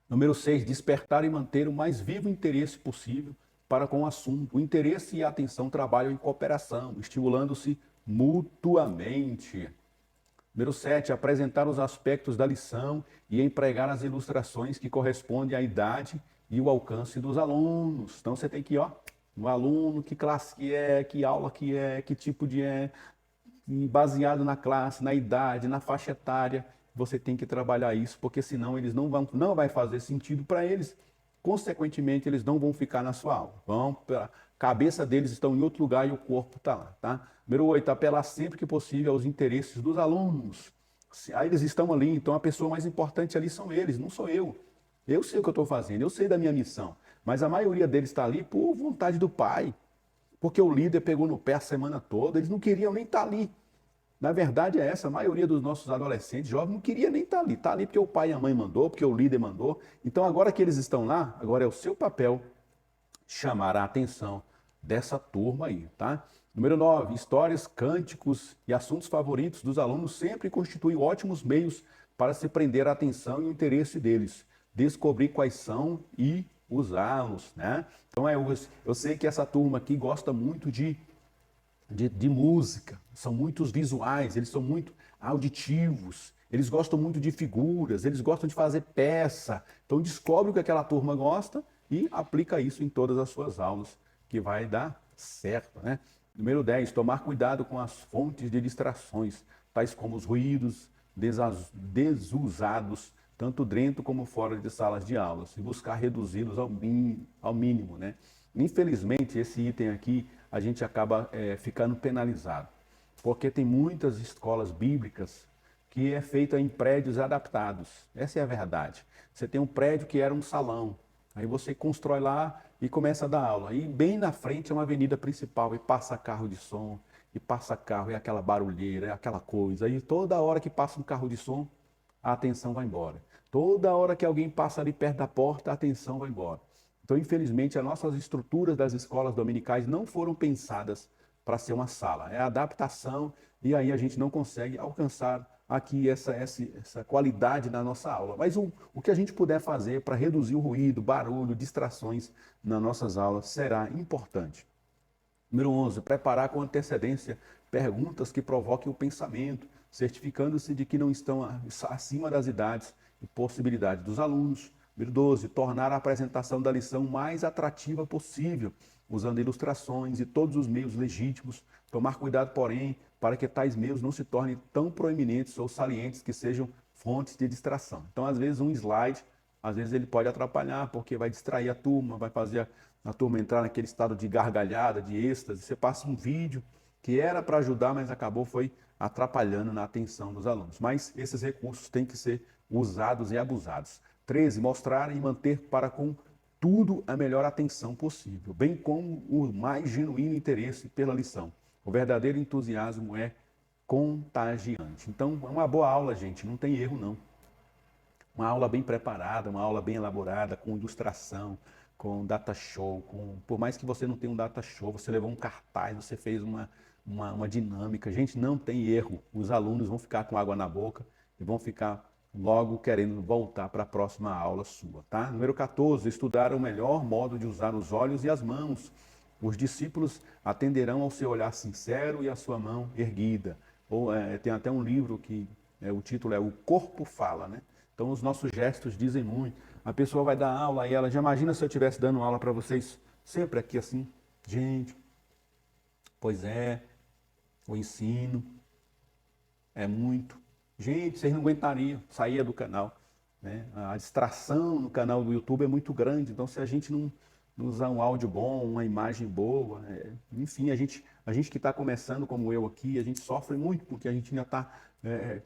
Número 6, despertar e manter o mais vivo interesse possível para com o assunto. O interesse e a atenção trabalham em cooperação, estimulando-se mutuamente. Número 7, apresentar os aspectos da lição e empregar as ilustrações que correspondem à idade e o alcance dos alunos. Então você tem que ir, no aluno, que classe que é, que aula que é, que tipo de é, baseado na classe, na idade, na faixa etária. Você tem que trabalhar isso, porque senão eles não vai fazer sentido para eles. Consequentemente, eles não vão ficar na sua aula. A cabeça deles estão em outro lugar e o corpo está lá, tá? Número 8, apelar sempre que possível aos interesses dos alunos. Aí eles estão ali, então a pessoa mais importante ali são eles, não sou eu. Eu sei o que eu estou fazendo, eu sei da minha missão. Mas a maioria deles está ali por vontade do pai. Porque o líder pegou no pé a semana toda, eles não queriam nem estar ali. Na verdade é essa, a maioria dos nossos adolescentes, jovens, não queria nem estar ali. Está ali porque o pai e a mãe mandou, porque o líder mandou. Então agora que eles estão lá, agora é o seu papel chamar a atenção dessa turma aí, tá? Número 9, histórias, cânticos e assuntos favoritos dos alunos sempre constituem ótimos meios para se prender a atenção e o interesse deles. Descobrir quais são e usá-los, né? Então eu sei que essa turma aqui gosta muito de música, são muitos visuais, eles são muito auditivos, eles gostam muito de figuras, eles gostam de fazer peça. Então descobre o que aquela turma gosta e aplica isso em todas as suas aulas, que vai dar certo, né? Número 10, tomar cuidado com as fontes de distrações, tais como os ruídos desusados tanto dentro como fora de salas de aulas, e buscar reduzi-los ao mínimo, né? Infelizmente, esse item aqui, a gente acaba ficando penalizado, porque tem muitas escolas bíblicas que é feita em prédios adaptados. Essa é a verdade. Você tem um prédio que era um salão, aí você constrói lá e começa a dar aula. E bem na frente é uma avenida principal e passa carro de som, e passa carro, é aquela barulheira, é aquela coisa. E toda hora que passa um carro de som, a atenção vai embora. Toda hora que alguém passa ali perto da porta, a atenção vai embora. Então, infelizmente, as nossas estruturas das escolas dominicais não foram pensadas para ser uma sala. É a adaptação e aí a gente não consegue alcançar aqui essa qualidade na nossa aula. Mas o que a gente puder fazer para reduzir o ruído, barulho, distrações nas nossas aulas será importante. Número 11, preparar com antecedência perguntas que provoquem o pensamento, certificando-se de que não estão acima das idades e possibilidades dos alunos. Número 12, tornar a apresentação da lição mais atrativa possível, usando ilustrações e todos os meios legítimos. Tomar cuidado, porém, para que tais meios não se tornem tão proeminentes ou salientes que sejam fontes de distração. Então, às vezes, um slide, às vezes ele pode atrapalhar, porque vai distrair a turma, vai fazer a turma entrar naquele estado de gargalhada, de êxtase. Você passa um vídeo que era para ajudar, mas acabou foi atrapalhando na atenção dos alunos. Mas esses recursos têm que ser usados e abusados. 13, mostrar e manter para com tudo a melhor atenção possível, bem como o mais genuíno interesse pela lição. O verdadeiro entusiasmo é contagiante. Então, é uma boa aula, gente, não tem erro não. Uma aula bem preparada, uma aula bem elaborada, com ilustração, com data show, por mais que você não tenha um data show, você levou um cartaz, você fez uma dinâmica. Gente, não tem erro. Os alunos vão ficar com água na boca e vão ficar logo querendo voltar para a próxima aula sua, tá? Número 14, estudar o melhor modo de usar os olhos e as mãos. Os discípulos atenderão ao seu olhar sincero e à sua mão erguida. Tem até um livro que o título é O Corpo Fala, né? Então os nossos gestos dizem muito. A pessoa vai dar aula e ela já imagina se eu estivesse dando aula para vocês sempre aqui assim, gente, pois é, o ensino é muito. Gente, vocês não aguentariam, saía do canal, né? A distração no canal do YouTube é muito grande, então se a gente não usar um áudio bom, uma imagem boa, enfim, a gente que está começando como eu aqui, a gente sofre muito porque a gente ainda está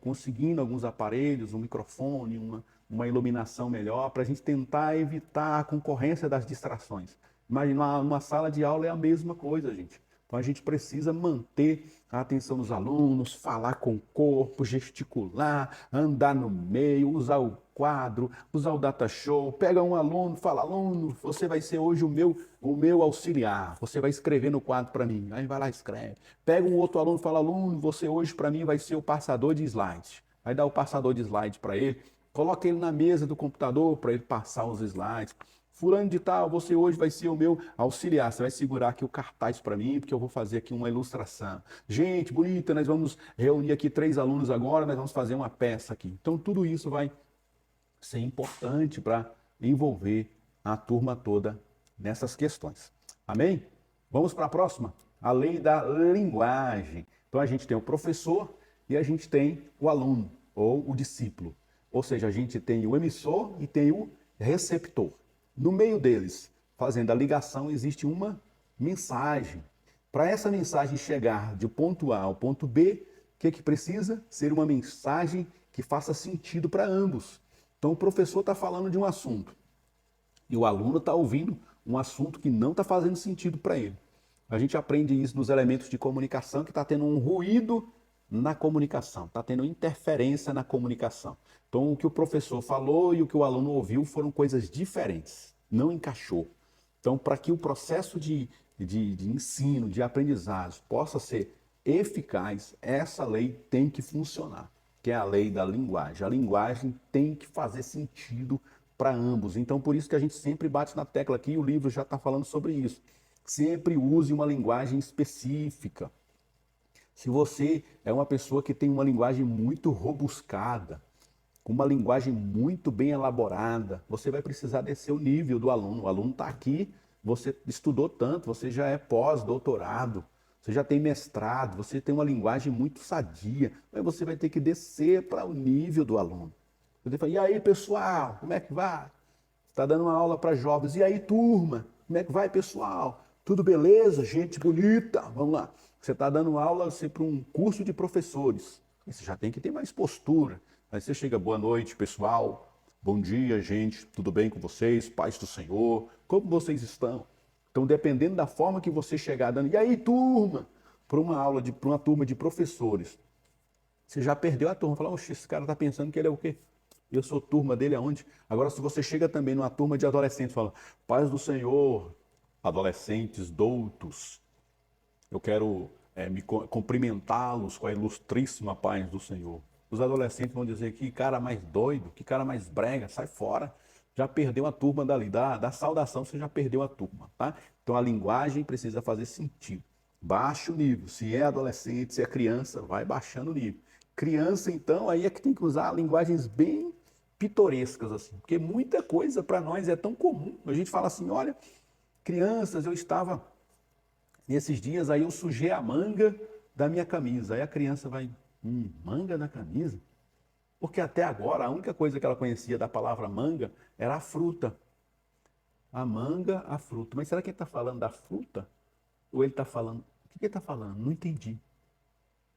conseguindo alguns aparelhos, um microfone, uma iluminação melhor, para a gente tentar evitar a concorrência das distrações. Imagina, uma sala de aula é a mesma coisa, gente. Então a gente precisa manter a atenção dos alunos, falar com o corpo, gesticular, andar no meio, usar o quadro, usar o data show. Pega um aluno, fala, aluno, você vai ser hoje o meu auxiliar, você vai escrever no quadro para mim. Aí vai lá e escreve. Pega um outro aluno, fala, aluno, você hoje para mim vai ser o passador de slides. Aí dá o passador de slides para ele, coloca ele na mesa do computador para ele passar os slides. Fulano de tal, você hoje vai ser o meu auxiliar. Você vai segurar aqui o cartaz para mim, porque eu vou fazer aqui uma ilustração. Gente, bonita, nós vamos reunir aqui 3 alunos agora, nós vamos fazer uma peça aqui. Então, tudo isso vai ser importante para envolver a turma toda nessas questões. Amém? Vamos para a próxima. A lei da linguagem. Então, a gente tem o professor e a gente tem o aluno, ou o discípulo. Ou seja, a gente tem o emissor e tem o receptor. No meio deles, fazendo a ligação, existe uma mensagem. Para essa mensagem chegar de ponto A ao ponto B, o que precisa? Ser uma mensagem que faça sentido para ambos. Então o professor está falando de um assunto e o aluno está ouvindo um assunto que não está fazendo sentido para ele. A gente aprende isso nos elementos de comunicação, que está tendo um ruído na comunicação, está tendo interferência na comunicação. Então, o que o professor falou e o que o aluno ouviu foram coisas diferentes, não encaixou. Então, para que o processo de ensino, de aprendizagem possa ser eficaz, essa lei tem que funcionar, que é a lei da linguagem. A linguagem tem que fazer sentido para ambos. Então, por isso que a gente sempre bate na tecla aqui, e o livro já está falando sobre isso. Sempre use uma linguagem específica. Se você é uma pessoa que tem uma linguagem muito robuscada, com uma linguagem muito bem elaborada, você vai precisar descer o nível do aluno. O aluno está aqui, você estudou tanto, você já é pós-doutorado, você já tem mestrado, você tem uma linguagem muito sadia, mas você vai ter que descer para o nível do aluno. Você fala, e aí, pessoal, como é que vai? Está dando uma aula para jovens. E aí, turma, como é que vai, pessoal? Tudo beleza? Gente bonita? Vamos lá. Você está dando aula assim, para um curso de professores. Você já tem que ter mais postura. Aí você chega, boa noite, pessoal. Bom dia, gente. Tudo bem com vocês? Paz do Senhor. Como vocês estão? Então, dependendo da forma que você chegar dando, e aí, turma? Para uma aula, para uma turma de professores, você já perdeu a turma. Fala, oxe, esse cara está pensando que ele é o quê? Eu sou turma dele aonde? Agora, se você chega também numa turma de adolescentes, fala, paz do Senhor, adolescentes doutos, eu quero cumprimentá-los com a ilustríssima paz do Senhor. Os adolescentes vão dizer, que cara mais doido, que cara mais brega, sai fora. Já perdeu a turma dali, da saudação, você já perdeu a turma, tá? Então a linguagem precisa fazer sentido. Baixa o nível. Se é adolescente, se é criança, vai baixando o nível. Criança, então, aí é que tem que usar linguagens bem pitorescas, assim, porque muita coisa para nós é tão comum. A gente fala assim, olha, crianças, eu estava nesses dias, aí eu sujei a manga da minha camisa. Aí a criança vai, manga da camisa? Porque até agora a única coisa que ela conhecia da palavra manga era a fruta. A manga, a fruta. Mas será que ele está falando da fruta? Ou ele está falando... O que ele está falando? Não entendi.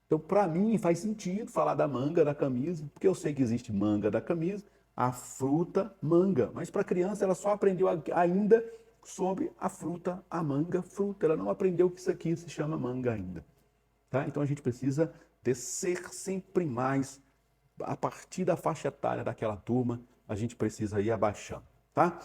Então, para mim, faz sentido falar da manga da camisa, porque eu sei que existe manga da camisa, a fruta manga. Mas para a criança, ela só aprendeu ainda sobre a fruta, a manga, fruta. Ela não aprendeu que isso aqui se chama manga ainda. Tá? Então, a gente precisa descer sempre mais. A partir da faixa etária daquela turma, a gente precisa ir abaixando. Tá?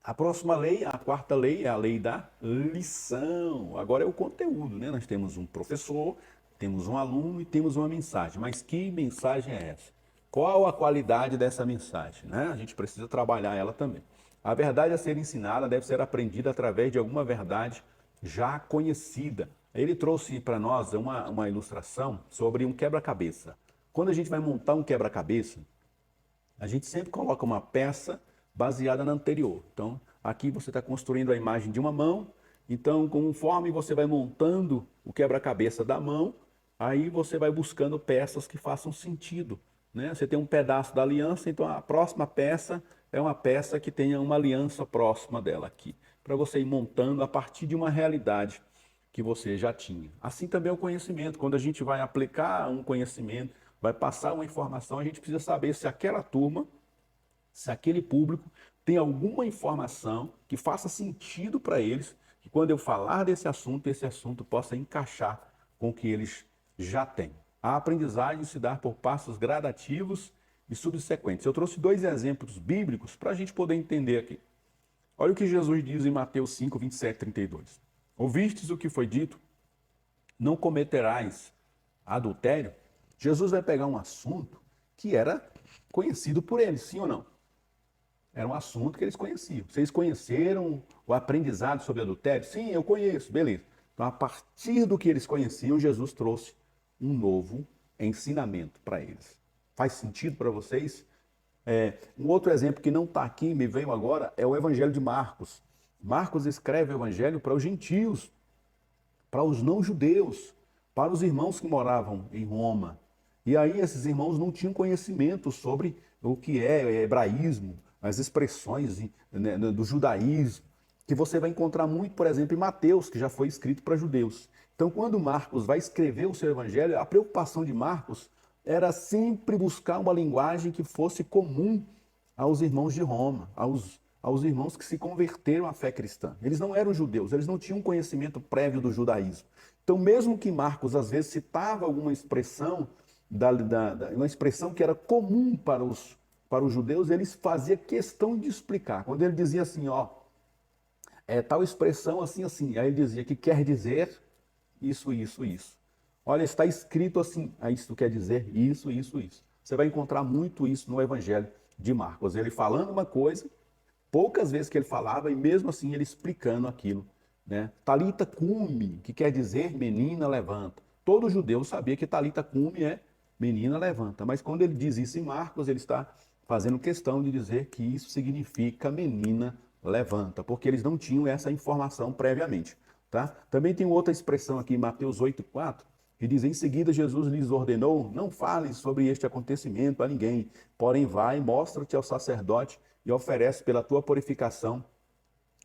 A próxima lei, a quarta lei, é a lei da lição. Agora é o conteúdo, né? Nós temos um professor, temos um aluno e temos uma mensagem. Mas que mensagem é essa? Qual a qualidade dessa mensagem, né? A gente precisa trabalhar ela também. A verdade a ser ensinada deve ser aprendida através de alguma verdade já conhecida. Ele trouxe para nós uma ilustração sobre um quebra-cabeça. Quando a gente vai montar um quebra-cabeça, a gente sempre coloca uma peça baseada na anterior. Então, aqui você está construindo a imagem de uma mão. Então, conforme você vai montando o quebra-cabeça da mão, aí você vai buscando peças que façam sentido, né? Você tem um pedaço da aliança, então a próxima peça é uma peça que tenha uma aliança próxima dela aqui, para você ir montando a partir de uma realidade que você já tinha. Assim também é o conhecimento. Quando a gente vai aplicar um conhecimento, vai passar uma informação, a gente precisa saber se aquela turma, se aquele público tem alguma informação que faça sentido para eles, que quando eu falar desse assunto, esse assunto possa encaixar com o que eles já têm. A aprendizagem se dá por passos gradativos e subsequentes. Eu trouxe dois exemplos bíblicos para a gente poder entender aqui. Olha o que Jesus diz em Mateus 5, 27 e 32. Ouvistes o que foi dito? Não cometerás adultério? Jesus vai pegar um assunto que era conhecido por eles, sim ou não? Era um assunto que eles conheciam. Vocês conheceram o aprendizado sobre adultério? Sim, eu conheço, beleza. Então, a partir do que eles conheciam, Jesus trouxe um novo ensinamento para eles. Faz sentido para vocês? Um outro exemplo que não está aqui, me veio agora, é o Evangelho de Marcos. Marcos escreve o Evangelho para os gentios, para os não-judeus, para os irmãos que moravam em Roma. E aí esses irmãos não tinham conhecimento sobre o que é hebraísmo, as expressões, né, do judaísmo, que você vai encontrar muito, por exemplo, em Mateus, que já foi escrito para judeus. Então, quando Marcos vai escrever o seu evangelho, a preocupação de Marcos era sempre buscar uma linguagem que fosse comum aos irmãos de Roma, aos irmãos que se converteram à fé cristã. Eles não eram judeus, eles não tinham conhecimento prévio do judaísmo. Então, mesmo que Marcos às vezes citava alguma expressão, uma expressão que era comum para os judeus, ele fazia questão de explicar. Quando ele dizia assim, ó, tal expressão assim, assim, aí ele dizia que quer dizer isso, isso, isso. Olha, está escrito assim, isso quer dizer isso, isso, isso. Você vai encontrar muito isso no Evangelho de Marcos. Ele falando uma coisa, poucas vezes que ele falava, e mesmo assim ele explicando aquilo, né? Talita cumi, que quer dizer menina levanta. Todo judeu sabia que talita cumi é menina levanta, mas quando ele diz isso em Marcos, ele está fazendo questão de dizer que isso significa menina levanta, porque eles não tinham essa informação previamente, tá? Também tem outra expressão aqui em Mateus 8:4, E diz, em seguida Jesus lhes ordenou, não fales sobre este acontecimento a ninguém, porém vai, mostra-te ao sacerdote e oferece pela tua purificação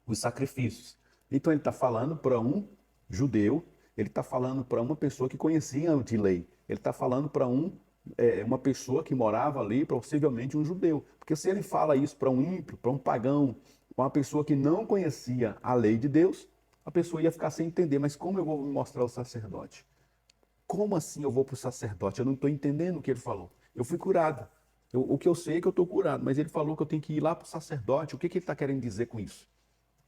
os sacrifícios. Então ele está falando para um judeu, ele está falando para uma pessoa que conhecia de lei, ele está falando para uma pessoa que morava ali, possivelmente um judeu. Porque se ele fala isso para um ímpio, para um pagão, para uma pessoa que não conhecia a lei de Deus, a pessoa ia ficar sem entender, mas como eu vou mostrar ao sacerdote? Como assim eu vou para o sacerdote? Eu não estou entendendo o que ele falou. Eu fui curado. O que eu sei é que eu estou curado, mas ele falou que eu tenho que ir lá para o sacerdote. O que ele está querendo dizer com isso?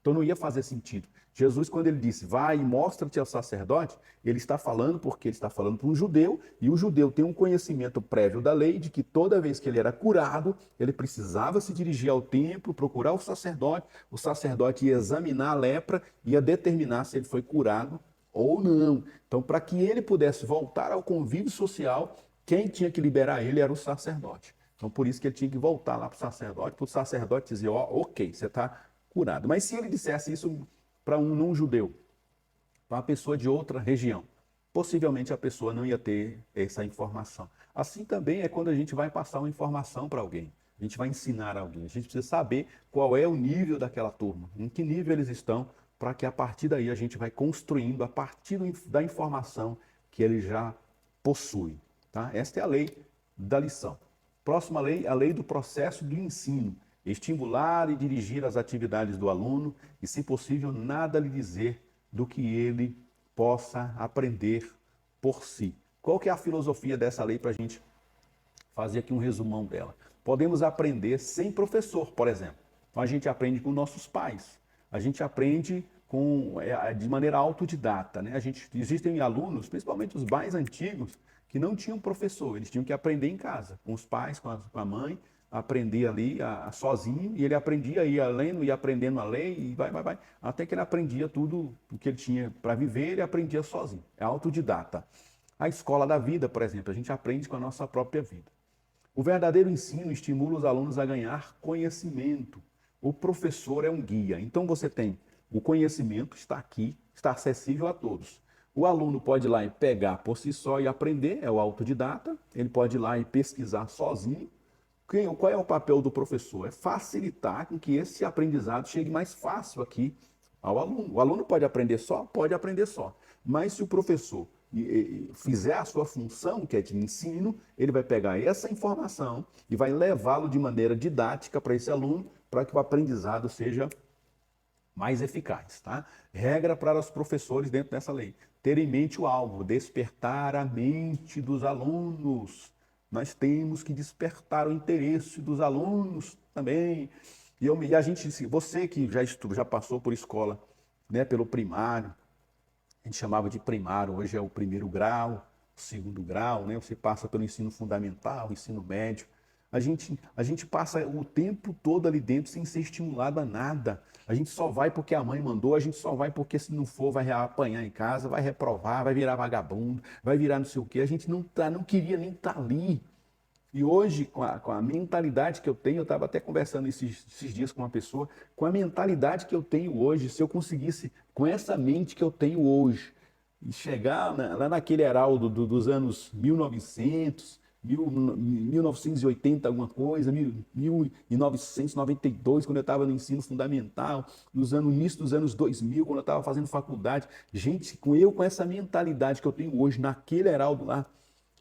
Então não ia fazer sentido. Jesus, quando ele disse, vai e mostra-te ao sacerdote, ele está falando porque ele está falando para um judeu, e o judeu tem um conhecimento prévio da lei de que toda vez que ele era curado, ele precisava se dirigir ao templo, procurar o sacerdote ia examinar a lepra, ia determinar se ele foi curado ou não. Então, para que ele pudesse voltar ao convívio social, quem tinha que liberar ele era o sacerdote. Então, por isso que ele tinha que voltar lá para o sacerdote dizer, ó, ok, você está curado. Mas se ele dissesse isso para um não-judeu, para uma pessoa de outra região, possivelmente a pessoa não ia ter essa informação. Assim também é quando a gente vai passar uma informação para alguém, a gente vai ensinar alguém, a gente precisa saber qual é o nível daquela turma, em que nível eles estão, para que a partir daí a gente vai construindo a partir da informação que ele já possui. Tá? Esta é a lei da lição. Próxima lei, a lei do processo do ensino. Estimular e dirigir as atividades do aluno e, se possível, nada lhe dizer do que ele possa aprender por si. Qual que é a filosofia dessa lei para a gente fazer aqui um resumão dela? Podemos aprender sem professor, por exemplo. Então a gente aprende com nossos pais, a gente aprende de maneira autodidata, né? Existem alunos, principalmente os mais antigos, que não tinham professor, eles tinham que aprender em casa, com os pais, com a mãe, aprender ali sozinho, e ele aprendia, ia lendo, ia aprendendo a lei, e vai, até que ele aprendia tudo o que ele tinha para viver, ele aprendia sozinho, é autodidata. A escola da vida, por exemplo, a gente aprende com a nossa própria vida. O verdadeiro ensino estimula os alunos a ganhar conhecimento. O professor é um guia, então você tem o conhecimento, está aqui, está acessível a todos. O aluno pode ir lá e pegar por si só e aprender, é o autodidata, ele pode ir lá e pesquisar sozinho. Qual é o papel do professor? É facilitar com que esse aprendizado chegue mais fácil aqui ao aluno. O aluno pode aprender só? Pode aprender só. Mas se o professor fizer a sua função, que é de ensino, ele vai pegar essa informação e vai levá-lo de maneira didática para esse aluno, para que o aprendizado seja mais eficaz. Tá? Regra para os professores dentro dessa lei. Ter em mente o alvo, despertar a mente dos alunos. Nós temos que despertar o interesse dos alunos também. E a gente, você que já passou por escola, né, pelo primário, a gente chamava de primário, hoje é o primeiro grau, o segundo grau, né? Você passa pelo ensino fundamental, ensino médio. A gente passa o tempo todo ali dentro sem ser estimulado a nada. A gente só vai porque a mãe mandou, a gente só vai porque se não for vai apanhar em casa, vai reprovar, vai virar vagabundo, vai virar não sei o quê. A gente não queria nem estar ali. E hoje, com a mentalidade que eu tenho, eu estava até conversando esses dias com uma pessoa, com a mentalidade que eu tenho hoje, se eu conseguisse, com essa mente que eu tenho hoje, e chegar lá naquele heraldo dos anos 1900, 1980, alguma coisa, 1992, quando eu estava no ensino fundamental, no início dos anos 2000, quando eu estava fazendo faculdade, gente, com essa mentalidade que eu tenho hoje, naquele heraldo lá,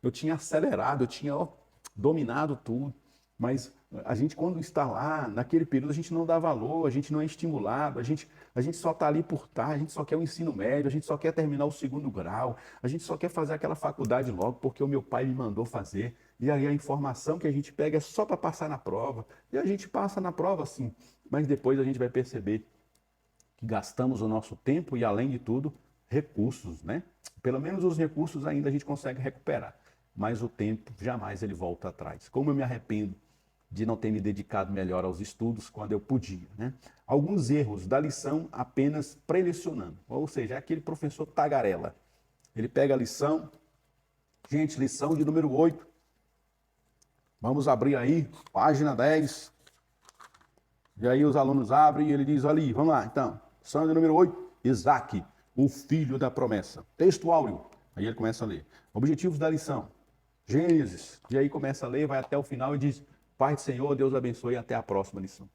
eu tinha acelerado, eu tinha dominado tudo, mas a gente quando está lá, naquele período, a gente não dá valor, a gente não é estimulado, a gente só está ali por estar, a gente só quer o ensino médio, a gente só quer terminar o segundo grau, a gente só quer fazer aquela faculdade logo porque o meu pai me mandou fazer, e aí a informação que a gente pega é só para passar na prova, e a gente passa na prova sim, mas depois a gente vai perceber que gastamos o nosso tempo e, além de tudo, recursos, né? Pelo menos os recursos ainda a gente consegue recuperar, mas o tempo jamais ele volta atrás. Como eu me arrependo de não ter me dedicado melhor aos estudos quando eu podia, né? Alguns erros da lição apenas prelecionando, ou seja, é aquele professor tagarela. Ele pega a lição, gente, lição de número 8. Vamos abrir aí, página 10. E aí os alunos abrem e ele diz ali, vamos lá, então, lição de número 8, Isaac, o filho da promessa. Texto áureo. Aí ele começa a ler. Objetivos da lição. Gênesis. E aí começa a ler, vai até o final e diz: Pai do Senhor, Deus abençoe e até a próxima lição.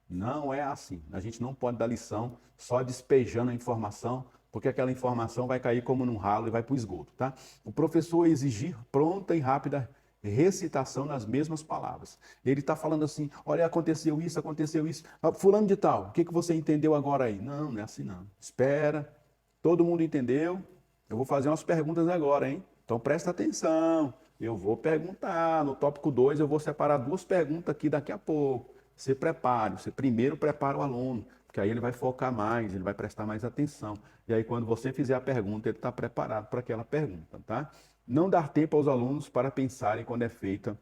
Não é assim. A gente não pode dar lição só despejando a informação, porque aquela informação vai cair como num ralo e vai para o esgoto, tá? O professor exigir pronta e rápida recitação nas mesmas palavras. Ele está falando assim: olha, aconteceu isso, aconteceu isso. Ah, fulano de tal, o que você entendeu agora aí? Não, não é assim não. Espera, todo mundo entendeu? Eu vou fazer umas perguntas agora, hein? Então presta atenção. Eu vou perguntar. No tópico 2 eu vou separar duas perguntas aqui daqui a pouco. Você prepare, você primeiro prepara o aluno, porque aí ele vai focar mais, ele vai prestar mais atenção. E aí quando você fizer a pergunta, ele está preparado para aquela pergunta, tá? Não dar tempo aos alunos para pensarem quando é feita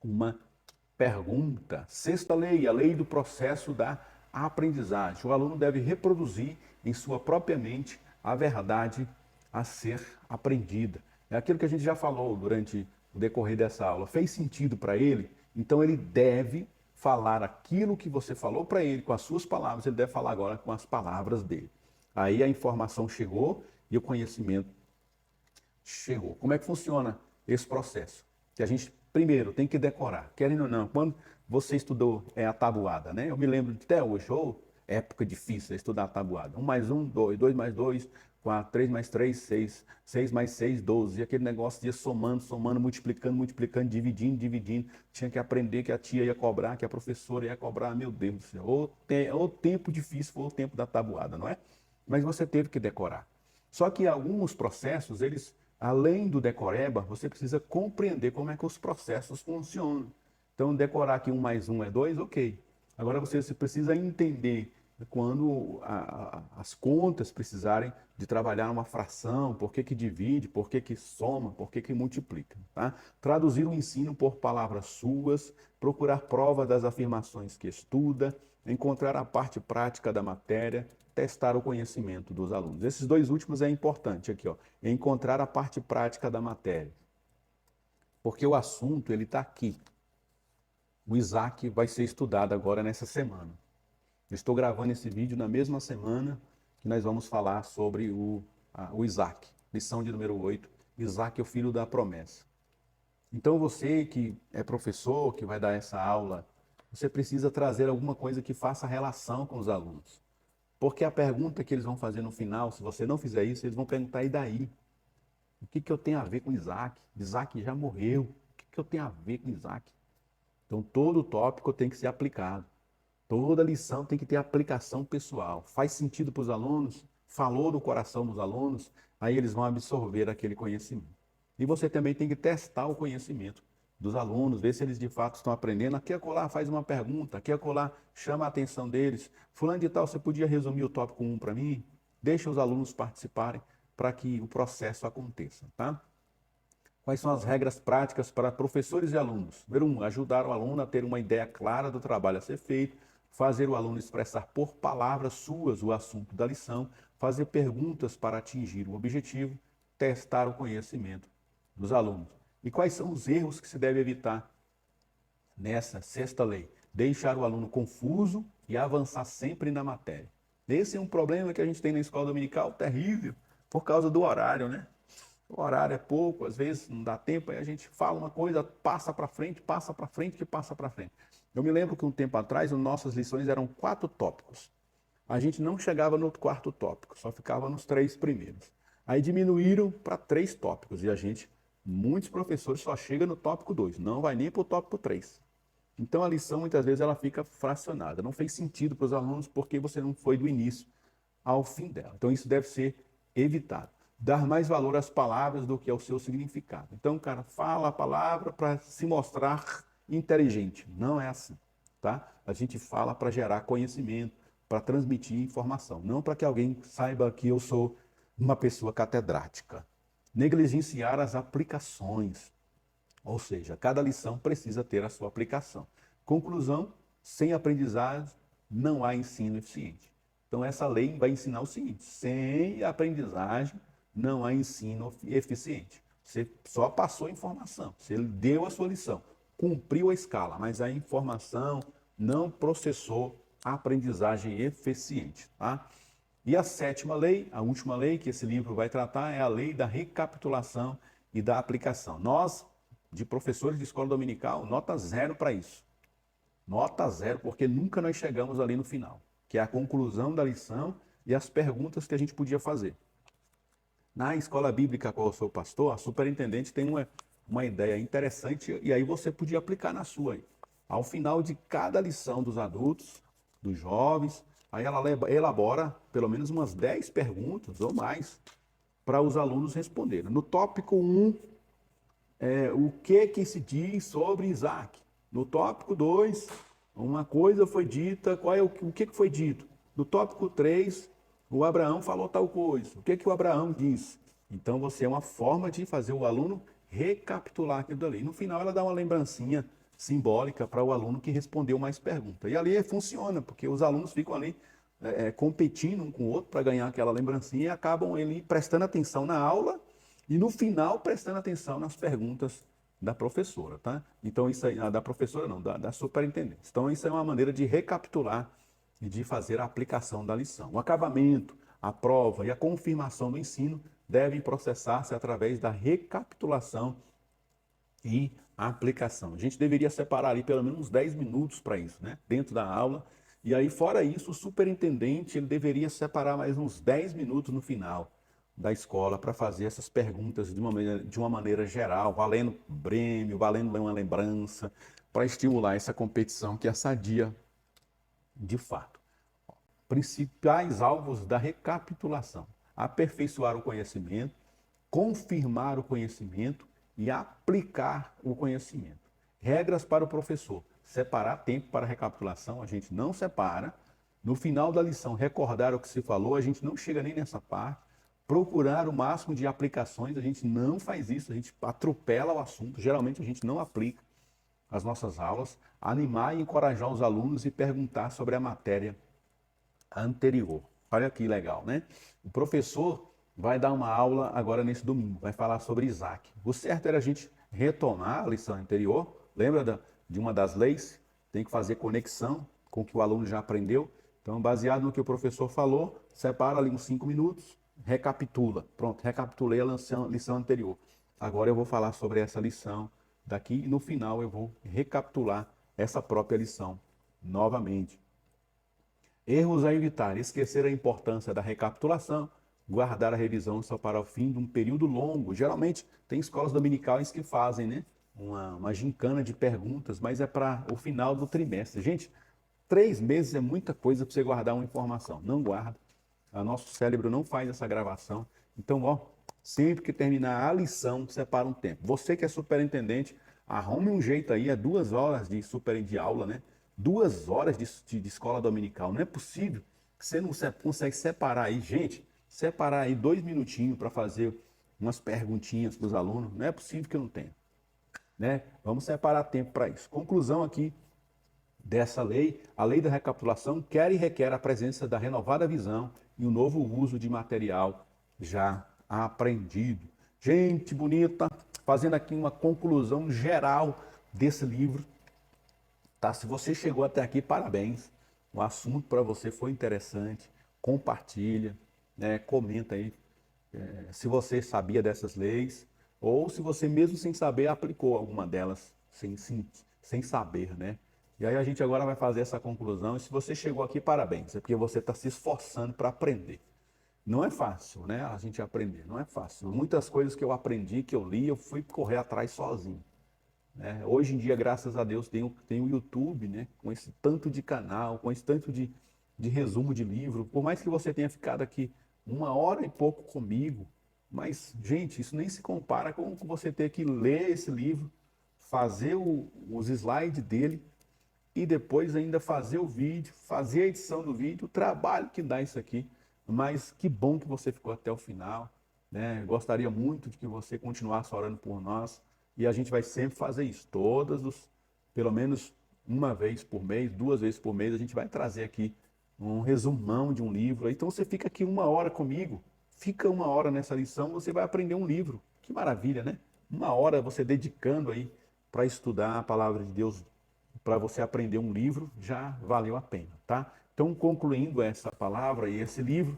uma pergunta. Sexta lei, a lei do processo da aprendizagem. O aluno deve reproduzir em sua própria mente a verdade a ser aprendida. É aquilo que a gente já falou durante o decorrer dessa aula. Fez sentido para ele? Então ele deve falar aquilo que você falou para ele com as suas palavras, ele deve falar agora com as palavras dele. Aí a informação chegou e o conhecimento chegou. Como é que funciona esse processo? Que a gente, primeiro, tem que decorar. Querendo ou não, quando você estudou a tabuada, né? Eu me lembro até hoje, época difícil estudar a tabuada. 1 mais 1, 2, 2 mais 2, 4, 3 mais 3, 6, 6 mais 6, 12. E aquele negócio de somando, somando, multiplicando, multiplicando, dividindo, dividindo. Tinha que aprender que a tia ia cobrar, que a professora ia cobrar. Meu Deus do céu. O tempo difícil foi o tempo da tabuada, não é? Mas você teve que decorar. Só que alguns processos, eles, além do decoreba, você precisa compreender como é que os processos funcionam. Então, decorar que 1 mais 1 é 2, ok. Agora você precisa entender quando as contas precisarem de trabalhar uma fração, por que divide, por que soma, por que multiplica. Tá? Traduzir o ensino por palavras suas, procurar prova das afirmações que estuda, encontrar a parte prática da matéria, testar o conhecimento dos alunos. Esses dois últimos é importante aqui, ó, encontrar a parte prática da matéria. Porque o assunto, ele está aqui. O Isaac vai ser estudado agora nessa semana. Eu estou gravando esse vídeo na mesma semana que nós vamos falar sobre o Isaac, lição de número 8, Isaac é o filho da promessa. Então você que é professor, que vai dar essa aula, você precisa trazer alguma coisa que faça relação com os alunos. Porque a pergunta que eles vão fazer no final, se você não fizer isso, eles vão perguntar: e daí? O que eu tenho a ver com Isaac? Isaac já morreu. O que eu tenho a ver com Isaac? Então todo tópico tem que ser aplicado. Toda lição tem que ter aplicação pessoal. Faz sentido para os alunos? Falou do coração dos alunos? Aí eles vão absorver aquele conhecimento. E você também tem que testar o conhecimento dos alunos, ver se eles de fato estão aprendendo. Aqui a colar faz uma pergunta, aqui a colar chama a atenção deles. Fulano de tal, você podia resumir o tópico 1 para mim? Deixa os alunos participarem para que o processo aconteça, tá? Quais são as regras práticas para professores e alunos? Número 1, ajudar o aluno a ter uma ideia clara do trabalho a ser feito, fazer o aluno expressar por palavras suas o assunto da lição, fazer perguntas para atingir o objetivo, testar o conhecimento dos alunos. E quais são os erros que se deve evitar nessa sexta lei? Deixar o aluno confuso e avançar sempre na matéria. Esse é um problema que a gente tem na escola dominical terrível, por causa do horário, né? O horário é pouco, às vezes não dá tempo, aí a gente fala uma coisa, passa para frente, que passa para frente. Eu me lembro que um tempo atrás, nossas lições eram 4 tópicos. A gente não chegava no 4º tópico, só ficava nos 3 primeiros. Aí diminuíram para 3 tópicos e muitos professores só chegam no tópico 2, não vai nem para o tópico 3. Então a lição muitas vezes ela fica fracionada, não fez sentido para os alunos porque você não foi do início ao fim dela. Então isso deve ser evitado. Dar mais valor às palavras do que ao seu significado. Então, cara, fala a palavra para se mostrar inteligente. Não é assim, tá? A gente fala para gerar conhecimento, para transmitir informação, não para que alguém saiba que eu sou uma pessoa catedrática. Negligenciar as aplicações. Ou seja, cada lição precisa ter a sua aplicação. Conclusão, sem aprendizagem não há ensino eficiente. Então essa lei vai ensinar o seguinte: sem aprendizagem não há ensino eficiente. Você só passou a informação, você deu a sua lição, cumpriu a escala, mas a informação não processou a aprendizagem eficiente, tá? E a sétima lei, a última lei que esse livro vai tratar, é a lei da recapitulação e da aplicação. Nós, de professores de escola dominical, nota 0 para isso. Nota 0, porque nunca nós chegamos ali no final, que é a conclusão da lição e as perguntas que a gente podia fazer. Na escola bíblica qual eu sou pastor, a superintendente tem uma ideia interessante e aí você podia aplicar na sua. Aí. Ao final de cada lição dos adultos, dos jovens, aí ela elabora pelo menos umas 10 perguntas ou mais para os alunos responderem. No tópico 1, o que se diz sobre Isaac? No tópico 2, uma coisa foi dita, o que foi dito? No tópico 3, o Abraão falou tal coisa. O que o Abraão disse? Então, você é uma forma de fazer o aluno recapitular aquilo dali. No final, ela dá uma lembrancinha simbólica para o aluno que respondeu mais perguntas. E ali funciona, porque os alunos ficam ali competindo um com o outro para ganhar aquela lembrancinha e acabam ele prestando atenção na aula e no final prestando atenção nas perguntas da professora, tá? Então isso aí, da professora não, da superintendente. Então isso é uma maneira de recapitular e de fazer a aplicação da lição. O acabamento, a prova e a confirmação do ensino devem processar-se através da recapitulação e aplicação. A gente deveria separar ali pelo menos uns 10 minutos para isso, né? Dentro da aula. E aí, fora isso, o superintendente ele deveria separar mais uns 10 minutos no final da escola para fazer essas perguntas de uma maneira geral, valendo prêmio, valendo uma lembrança, para estimular essa competição que é sadia de fato. Principais alvos da recapitulação: aperfeiçoar o conhecimento, confirmar o conhecimento e aplicar o conhecimento. Regras para o professor: separar tempo para recapitulação, a gente não separa. No final da lição, recordar o que se falou, a gente não chega nem nessa parte. Procurar o máximo de aplicações, a gente não faz isso, a gente atropela o assunto, geralmente a gente não aplica as nossas aulas. Animar e encorajar os alunos e perguntar sobre a matéria anterior. Olha que legal, né? O professor vai dar uma aula agora nesse domingo, vai falar sobre Isaac. O certo era a gente retomar a lição anterior, lembra de uma das leis? Tem que fazer conexão com o que o aluno já aprendeu. Então, baseado no que o professor falou, separa ali uns 5 minutos, recapitula. Pronto, recapitulei a lição anterior. Agora eu vou falar sobre essa lição daqui e no final eu vou recapitular essa própria lição novamente. Erros a evitar: esquecer a importância da recapitulação, guardar a revisão só para o fim de um período longo. Geralmente tem escolas dominicais que fazem, né? Uma gincana de perguntas, mas é para o final do trimestre. Gente, 3 meses é muita coisa para você guardar uma informação. Não guarda. O nosso cérebro não faz essa gravação. Então, ó, sempre que terminar a lição, separa um tempo. Você que é superintendente, arrume um jeito aí, é 2 horas de aula, né? 2 horas de escola dominical. Não é possível que você não consegue separar aí, gente, separar aí 2 minutinhos para fazer umas perguntinhas para os alunos. Não é possível que eu não tenha. Né? Vamos separar tempo para isso. Conclusão aqui dessa lei: a lei da recapitulação quer e requer a presença da renovada visão e o novo uso de material já aprendido. Gente bonita, fazendo aqui uma conclusão geral desse livro. Tá? Se você chegou até aqui, parabéns. O assunto para você foi interessante. Compartilha, né? Comenta aí se você sabia dessas leis ou se você mesmo sem saber aplicou alguma delas sem saber, né? E aí a gente agora vai fazer essa conclusão. E se você chegou aqui, parabéns. É porque você está se esforçando para aprender. Não é fácil, né? A gente aprender. Não é fácil. Muitas coisas que eu aprendi, que eu li, eu fui correr atrás sozinho. Né? Hoje em dia, graças a Deus, tem o YouTube, né? Com esse tanto de canal, com esse tanto de resumo de livro. Por mais que você tenha ficado aqui 1 hora e pouco comigo, mas, gente, isso nem se compara com você ter que ler esse livro, fazer os slides dele, e depois ainda fazer o vídeo, fazer a edição do vídeo, o trabalho que dá isso aqui. Mas que bom que você ficou até o final, né? Gostaria muito de que você continuasse orando por nós, e a gente vai sempre fazer isso, pelo menos uma vez por mês, 2 vezes por mês, a gente vai trazer aqui um resumão de um livro. Então você fica aqui 1 hora comigo, fica 1 hora nessa lição, você vai aprender um livro. Que maravilha, né? 1 hora você dedicando aí para estudar a palavra de Deus, para você aprender um livro, já valeu a pena, tá? Então, concluindo essa palavra e esse livro,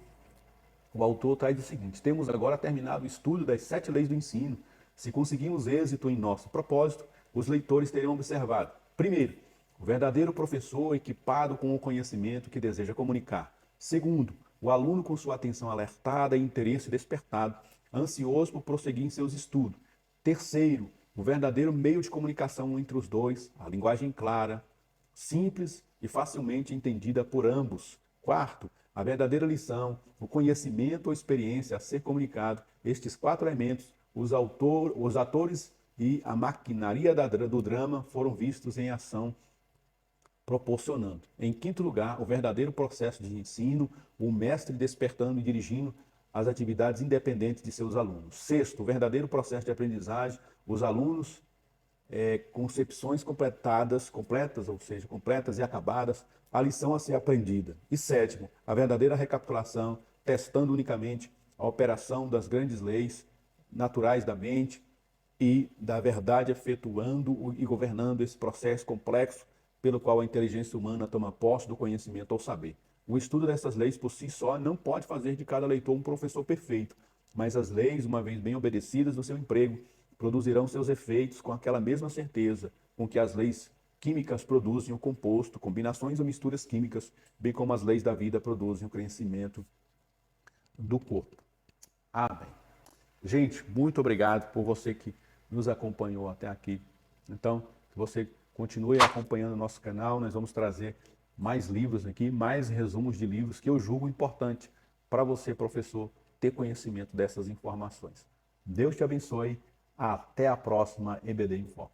o autor traz o seguinte: temos agora terminado o estudo das 7 leis do ensino. Se conseguimos êxito em nosso propósito, os leitores terão observado, primeiro, o verdadeiro professor equipado com o conhecimento que deseja comunicar. Segundo, o aluno com sua atenção alertada e interesse despertado, ansioso por prosseguir em seus estudos. Terceiro, o verdadeiro meio de comunicação entre os dois, a linguagem clara, simples e facilmente entendida por ambos. Quarto, a verdadeira lição, o conhecimento ou experiência a ser comunicado. Estes 4 elementos, os atores e a maquinaria do drama foram vistos em ação, proporcionando. Em quinto lugar, o verdadeiro processo de ensino, o mestre despertando e dirigindo as atividades independentes de seus alunos. Sexto, o verdadeiro processo de aprendizagem, os alunos concepções completas, ou seja, completas e acabadas, a lição a ser aprendida. E sétimo, a verdadeira recapitulação, testando unicamente a operação das grandes leis naturais da mente e da verdade, efetuando e governando esse processo complexo pelo qual a inteligência humana toma posse do conhecimento ou saber. O estudo dessas leis por si só não pode fazer de cada leitor um professor perfeito, mas as leis, uma vez bem obedecidas no seu emprego, produzirão seus efeitos com aquela mesma certeza com que as leis químicas produzem o composto, combinações ou misturas químicas, bem como as leis da vida produzem o crescimento do corpo. Amém. Gente, muito obrigado por você que nos acompanhou até aqui. Então, que você continue acompanhando o nosso canal, nós vamos trazer mais livros aqui, mais resumos de livros que eu julgo importante para você, professor, ter conhecimento dessas informações. Deus te abençoe. Até a próxima EBD em Foco.